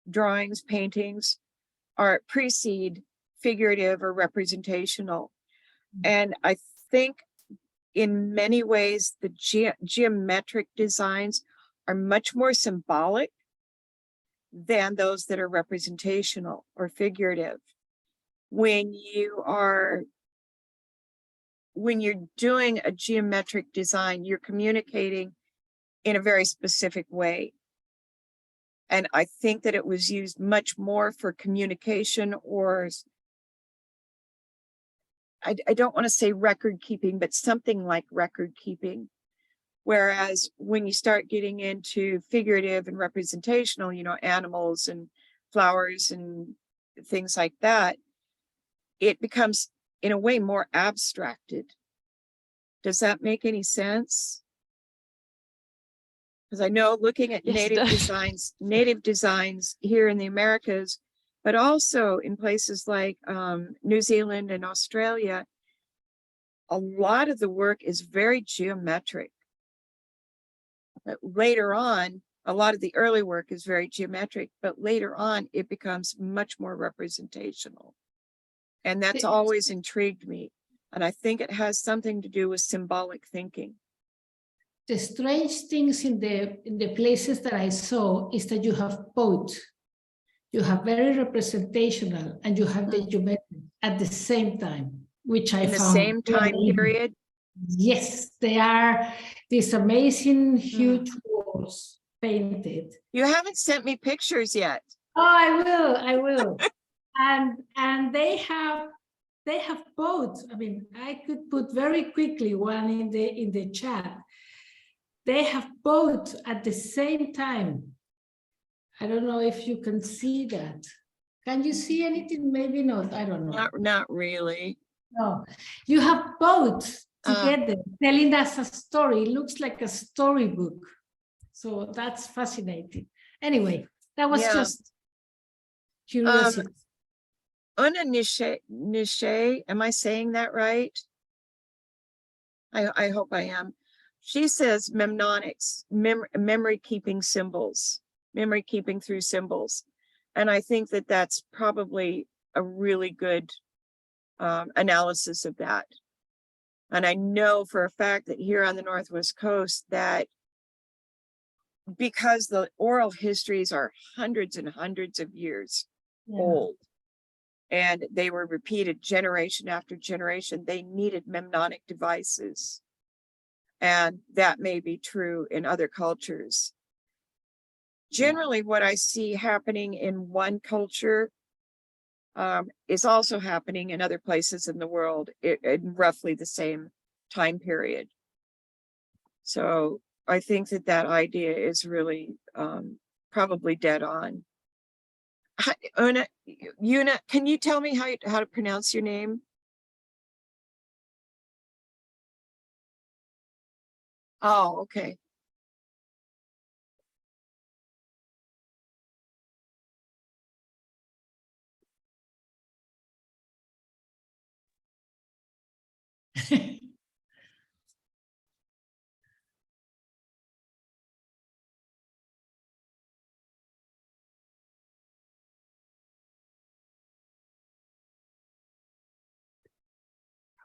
drawings, paintings precede figurative or representational. And I think in many ways, the geometric designs are much more symbolic than those that are representational or figurative. When you're doing a geometric design, you're communicating in a very specific way. And I think that it was used much more for communication, or I don't want to say record keeping, but something like record keeping. Whereas when you start getting into figurative and representational, animals and flowers and things like that, it becomes in a way more abstracted. Does that make any sense? Because I know looking at Yes, it native designs here in the Americas, but also in places like New Zealand and Australia, a lot of the work is very geometric. But later on, a lot of the early work is very geometric, but later on it becomes much more representational. And that's always intrigued me. And I think it has something to do with symbolic thinking. The strange things in the places that I saw is that you have both. You have very representational and you have the geometric at the same time, which I In the found same time period. Yes, they are these amazing huge walls painted. You haven't sent me pictures yet. Oh, I will. And they have both. I mean, I could put very quickly one in the chat. They have both at the same time. I don't know if you can see that. Can you see anything? Maybe not. I don't know. Not really. No, you have both together telling us a story. It looks like a storybook. So that's fascinating. Anyway, that was just curiosity. Una Nicholay, am I saying that right? I hope I am. She says mnemonics, memory keeping symbols, memory keeping through symbols. And I think that that's probably a really good analysis of that. And I know for a fact that here on the Northwest Coast that because the oral histories are hundreds and hundreds of years old, and they were repeated generation after generation, they needed mnemonic devices. And that may be true in other cultures. Generally, what I see happening in one culture is also happening in other places in the world in roughly the same time period. So I think that that idea is really probably dead on. Una, can you tell me how to pronounce your name? Oh, okay.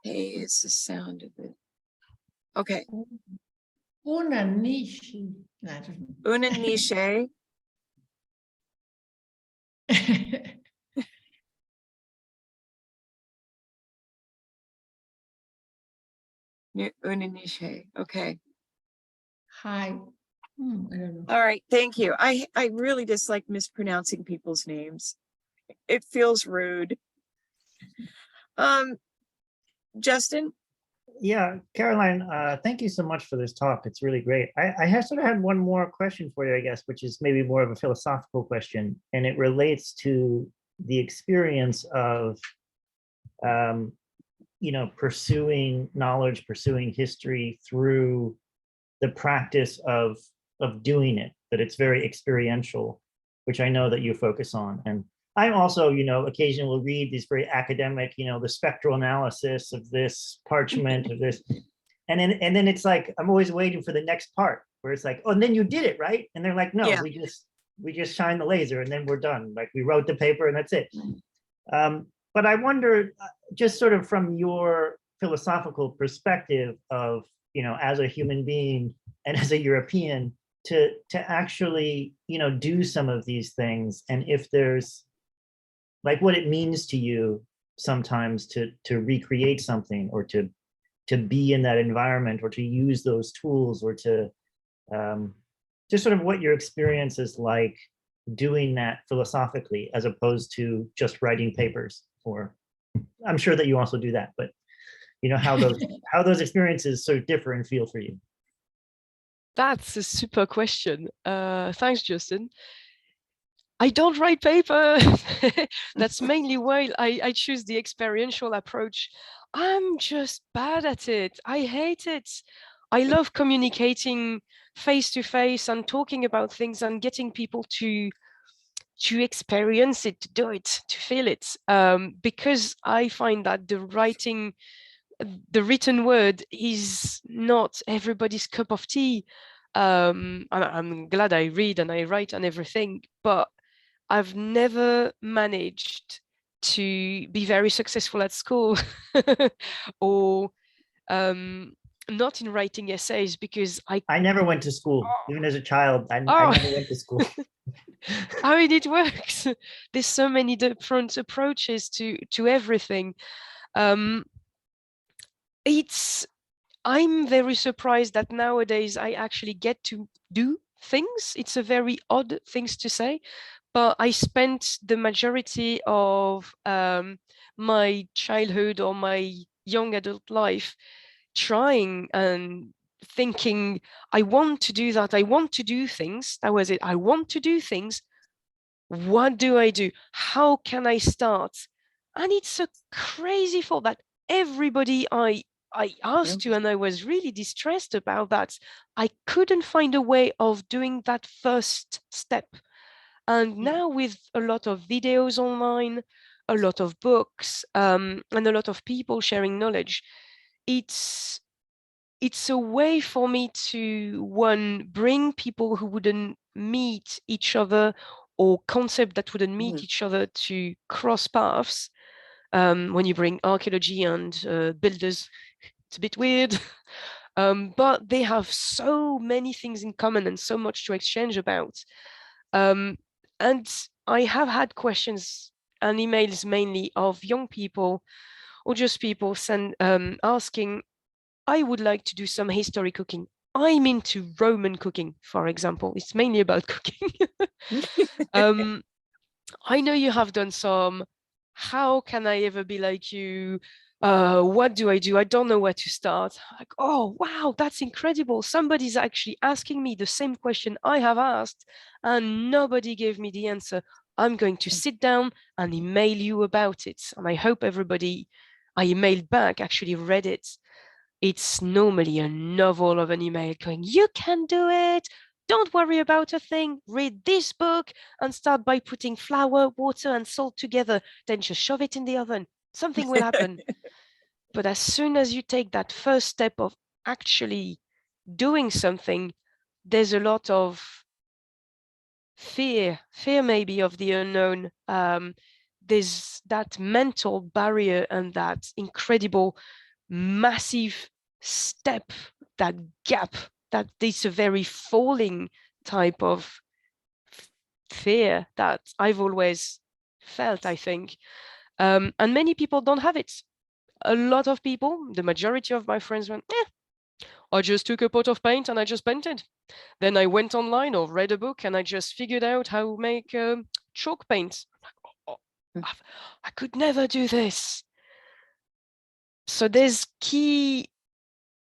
Hey, it's the sound of it. Okay. Una niche. I don't know. Una Nicholay. Una Nicholay. Okay. Hi. I don't know. All right. Thank you. I really dislike mispronouncing people's names. It feels rude. Justin? Yeah, Caroline, thank you so much for this talk. It's really great. I have sort of had one more question for you, I guess, which is maybe more of a philosophical question, and it relates to the experience of, pursuing knowledge, pursuing history through the practice of doing it, that it's very experiential, which I know that you focus on. And I'm also, occasionally will read these very academic, the spectral analysis of this parchment of this. And then it's like, I'm always waiting for the next part where it's like, oh, and then you did it, right? And they're like, no, we just shine the laser and then we're done. Like we wrote the paper and that's it. But I wonder, just sort of from your philosophical perspective of, as a human being and as a European, to actually, you know, do some of these things, and if there's like what it means to you sometimes to recreate something, or to be in that environment, or to use those tools, or to just sort of what your experience is like doing that philosophically, as opposed to just writing papers. Or I'm sure that you also do that, but you know, how those experiences sort of differ and feel for you. That's a super question. Thanks, Justin. I don't write paper. That's mainly why I choose the experiential approach. I'm just bad at it. I hate it. I love communicating face to face and talking about things and getting people to experience it, to do it, to feel it. Because I find that the written word is not everybody's cup of tea. I'm glad I read and I write and everything, but I've never managed to be very successful at school or not in writing essays, because I never went to school, even as a child. I Oh. never went to school. I mean, it works. There's so many different approaches to everything. I'm very surprised that nowadays I actually get to do things. It's a very odd things to say, but I spent the majority of my childhood or my young adult life trying and thinking, I want to do that. I want to do things. That was it. I want to do things. What do I do? How can I start? And it's a crazy thought that everybody I asked to, and I was really distressed about that. I couldn't find a way of doing that first step. And now with a lot of videos online, a lot of books, and a lot of people sharing knowledge, it's a way for me to, one, bring people who wouldn't meet each other, or concept that wouldn't meet each other, to cross paths. When you bring archaeology and builders, it's a bit weird. But they have so many things in common and so much to exchange about. And I have had questions and emails mainly of young people, or just people asking, I would like to do some history cooking. I'm into Roman cooking, for example. It's mainly about cooking. I know you have done some. How can I ever be like you? What do? I don't know where to start. Like, oh, wow, that's incredible. Somebody's actually asking me the same question I have asked, and nobody gave me the answer. I'm going to sit down and email you about it. And I hope everybody I emailed back actually read it. It's normally a novel of an email going, you can do it. Don't worry about a thing. Read this book and start by putting flour, water, and salt together. Then just shove it in the oven. Something will happen. But as soon as you take that first step of actually doing something, there's a lot of fear maybe of the unknown. There's that mental barrier and that incredible, massive step, that gap, that it's a very falling type of fear that I've always felt, I think. And many people don't have it. A lot of people, the majority of my friends went, I just took a pot of paint and I just painted. Then I went online or read a book and I just figured out how to make chalk paint. I could never do this. So there's key,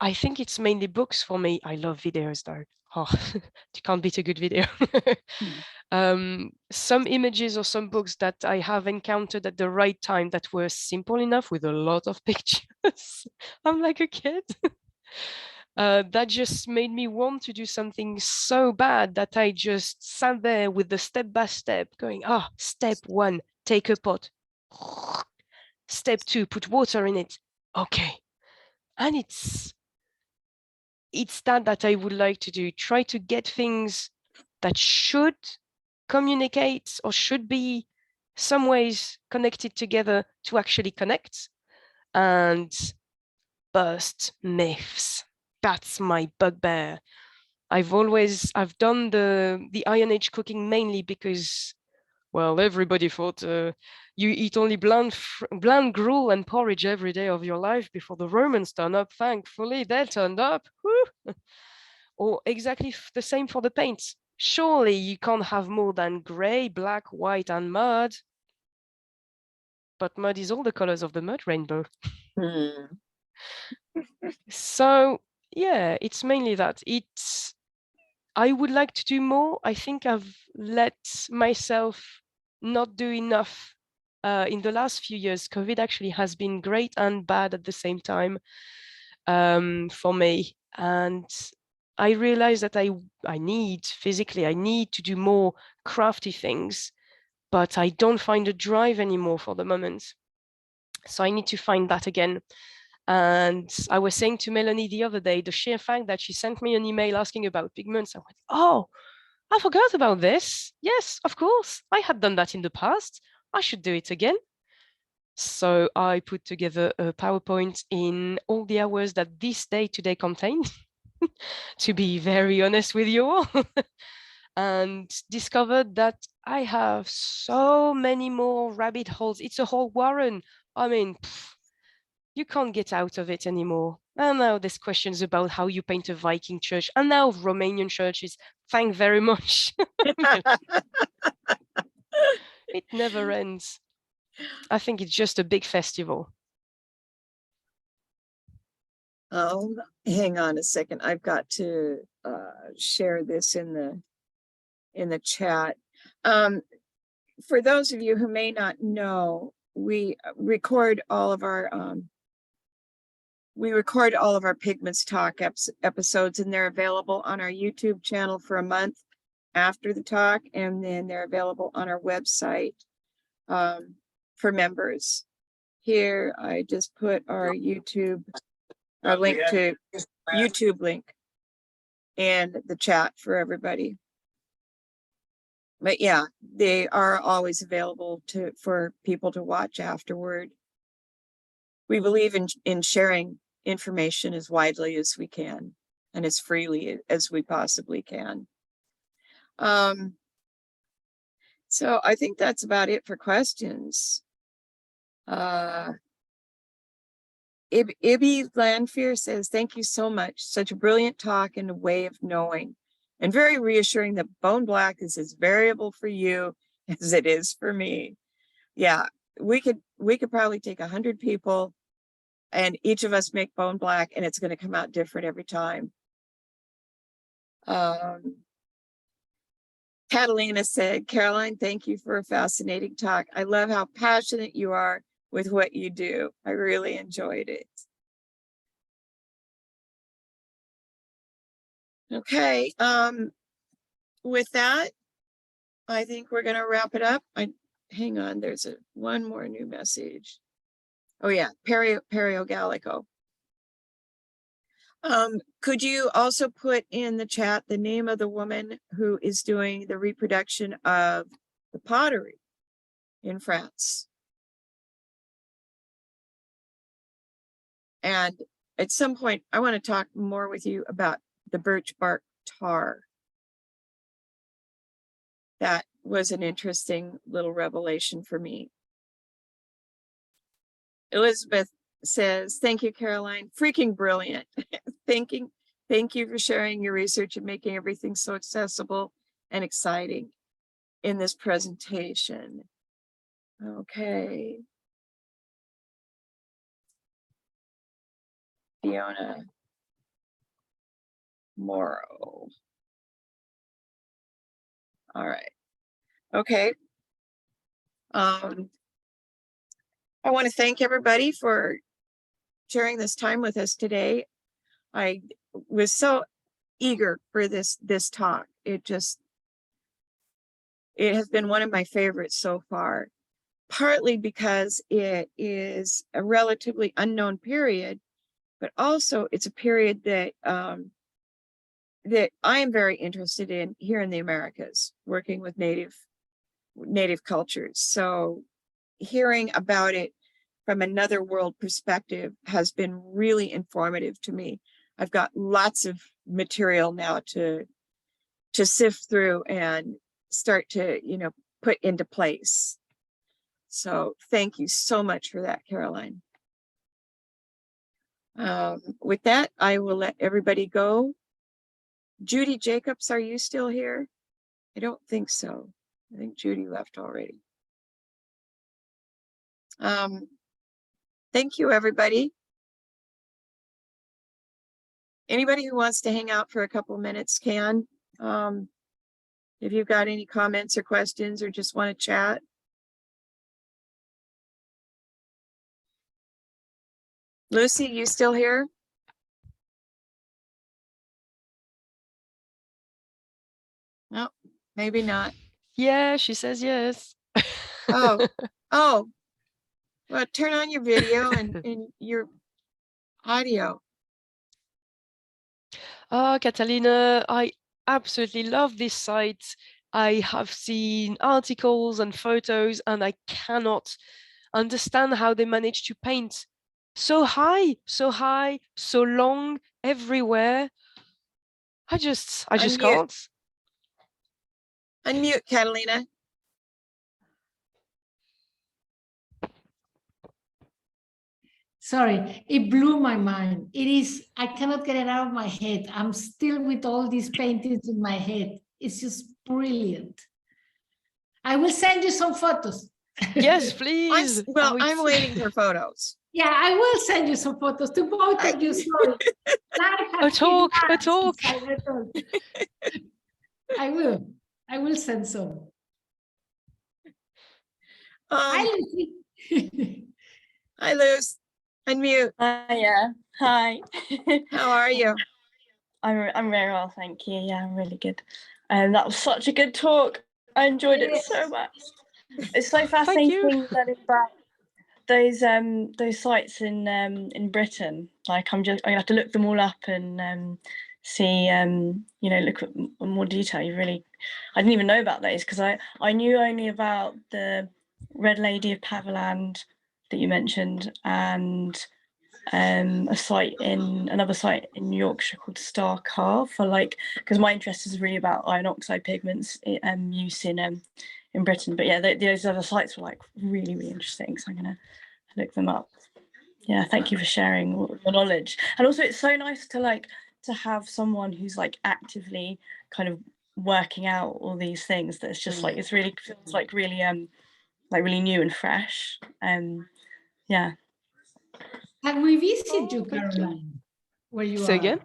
I think it's mainly books for me. I love videos though. Oh, you can't beat a good video. Some images or some books that I have encountered at the right time that were simple enough with a lot of pictures. I'm like a kid. That just made me want to do something so bad that I just sat there with the step by step going, step 1, take a pot. Step 2, put water in it. Okay. And it's that I would like to do. Try to get things that should communicate or should be some ways connected together to actually connect, and burst myths. That's my bugbear. I've done the Iron Age cooking mainly because, well, everybody thought you eat only bland gruel and porridge every day of your life before the Romans turn up. Thankfully, they turned up. Woo! Or exactly the same for the paints. Surely you can't have more than gray, black, white, and mud. But mud is all the colors of the mud rainbow. Hmm. So yeah, it's mainly that. I would like to do more. I think I've let myself not do enough in the last few years. COVID actually has been great and bad at the same time for me. And I realized that I need to do more crafty things, but I don't find a drive anymore for the moment. So I need to find that again. And I was saying to Melanie the other day, the sheer fact that she sent me an email asking about pigments, I went, oh, I forgot about this. Yes, of course. I had done that in the past. I should do it again. So I put together a PowerPoint in all the hours that this day today contained, to be very honest with you all, and discovered that I have so many more rabbit holes. It's a whole warren. I mean, you can't get out of it anymore. And now there's questions about how you paint a Viking church, and now Romanian churches. Thank very much. It never ends. I think it's just a big festival. Oh, hang on a second. I've got to share this in the chat. For those of you who may not know, we record all of our Pigments Talk episodes, and they're available on our YouTube channel for a month after the talk, and then they're available on our website for members. Here, I just put our link to YouTube link in the chat for everybody. But yeah, they are always available for people to watch afterward. We believe in sharing information as widely as we can and as freely as we possibly can. So I think that's about it for questions. Ibby Landfear says, thank you so much. Such a brilliant talk and a way of knowing, and very reassuring that bone black is as variable for you as it is for me. Yeah, we could probably take 100 people and each of us make bone black, and it's going to come out different every time. Catalina said, Caroline, thank you for a fascinating talk. I love how passionate you are with what you do. I really enjoyed it. Okay, with that, I think we're going to wrap it up. Hang on, there's one more new message. Oh yeah, Pario Gallico. Could you also put in the chat the name of the woman who is doing the reproduction of the pottery in France? And at some point, I want to talk more with you about the birch bark tar. That was an interesting little revelation for me. Elizabeth says, thank you, Caroline. Freaking brilliant. Thank you for sharing your research and making everything so accessible and exciting in this presentation. Okay. Fiona Morrow. All right. Okay. I want to thank everybody for sharing this time with us today. I was so eager for this talk. It has been one of my favorites so far, partly because it is a relatively unknown period, but also it's a period that that I am very interested in here in the Americas, working with native cultures. So hearing about it from another world perspective has been really informative to me. I've got lots of material now to sift through and start to, put into place. So thank you so much for that, Caroline. With that, I will let everybody go. Judy Jacobs, are you still here? I don't think so. I think Judy left already. Thank you, everybody. Anybody who wants to hang out for a couple minutes can. If you've got any comments or questions or just want to chat. Lucy, you still here? No, maybe not. Yeah, she says yes. Oh, oh. Well, turn on your video and your audio. Oh, Catalina, I absolutely love this site. I have seen articles and photos, and I cannot understand how they manage to paint so high, so long, everywhere. I just Unmute. can't. Unmute, Catalina. Sorry, it blew my mind. It is, I cannot get it out of my head. I'm still with all these paintings in my head. It's just brilliant. I will send you some photos. Yes, please. Well, Oh, I'm it's- waiting for photos. Yeah, I will send you some photos to both of you. Sorry. A talk. I will send some. Hi, Lucy. Hi, Luz. Unmute. Hiya. Hi. How are you? I'm very well, thank you. Yeah, I'm really good. That was such a good talk. I enjoyed it so Yes. much. It's so Thank fascinating you. learning about those sites in Britain. Like I'm gonna have to look them all up and see look at more detail. I didn't even know about those because I knew only about the Red Lady of Paverland that you mentioned and another site in Yorkshire called Star Car because my interest is really about iron oxide pigments use in Britain. But yeah, those other sites were really, really interesting. So I'm gonna look them up. Yeah, thank you for sharing all your knowledge. And also it's so nice to have someone who's actively kind of working out all these things that's just it's really feels really new and fresh. Yeah. Can we visit Oh, you, thank you. Caroline? Where you Say are? again?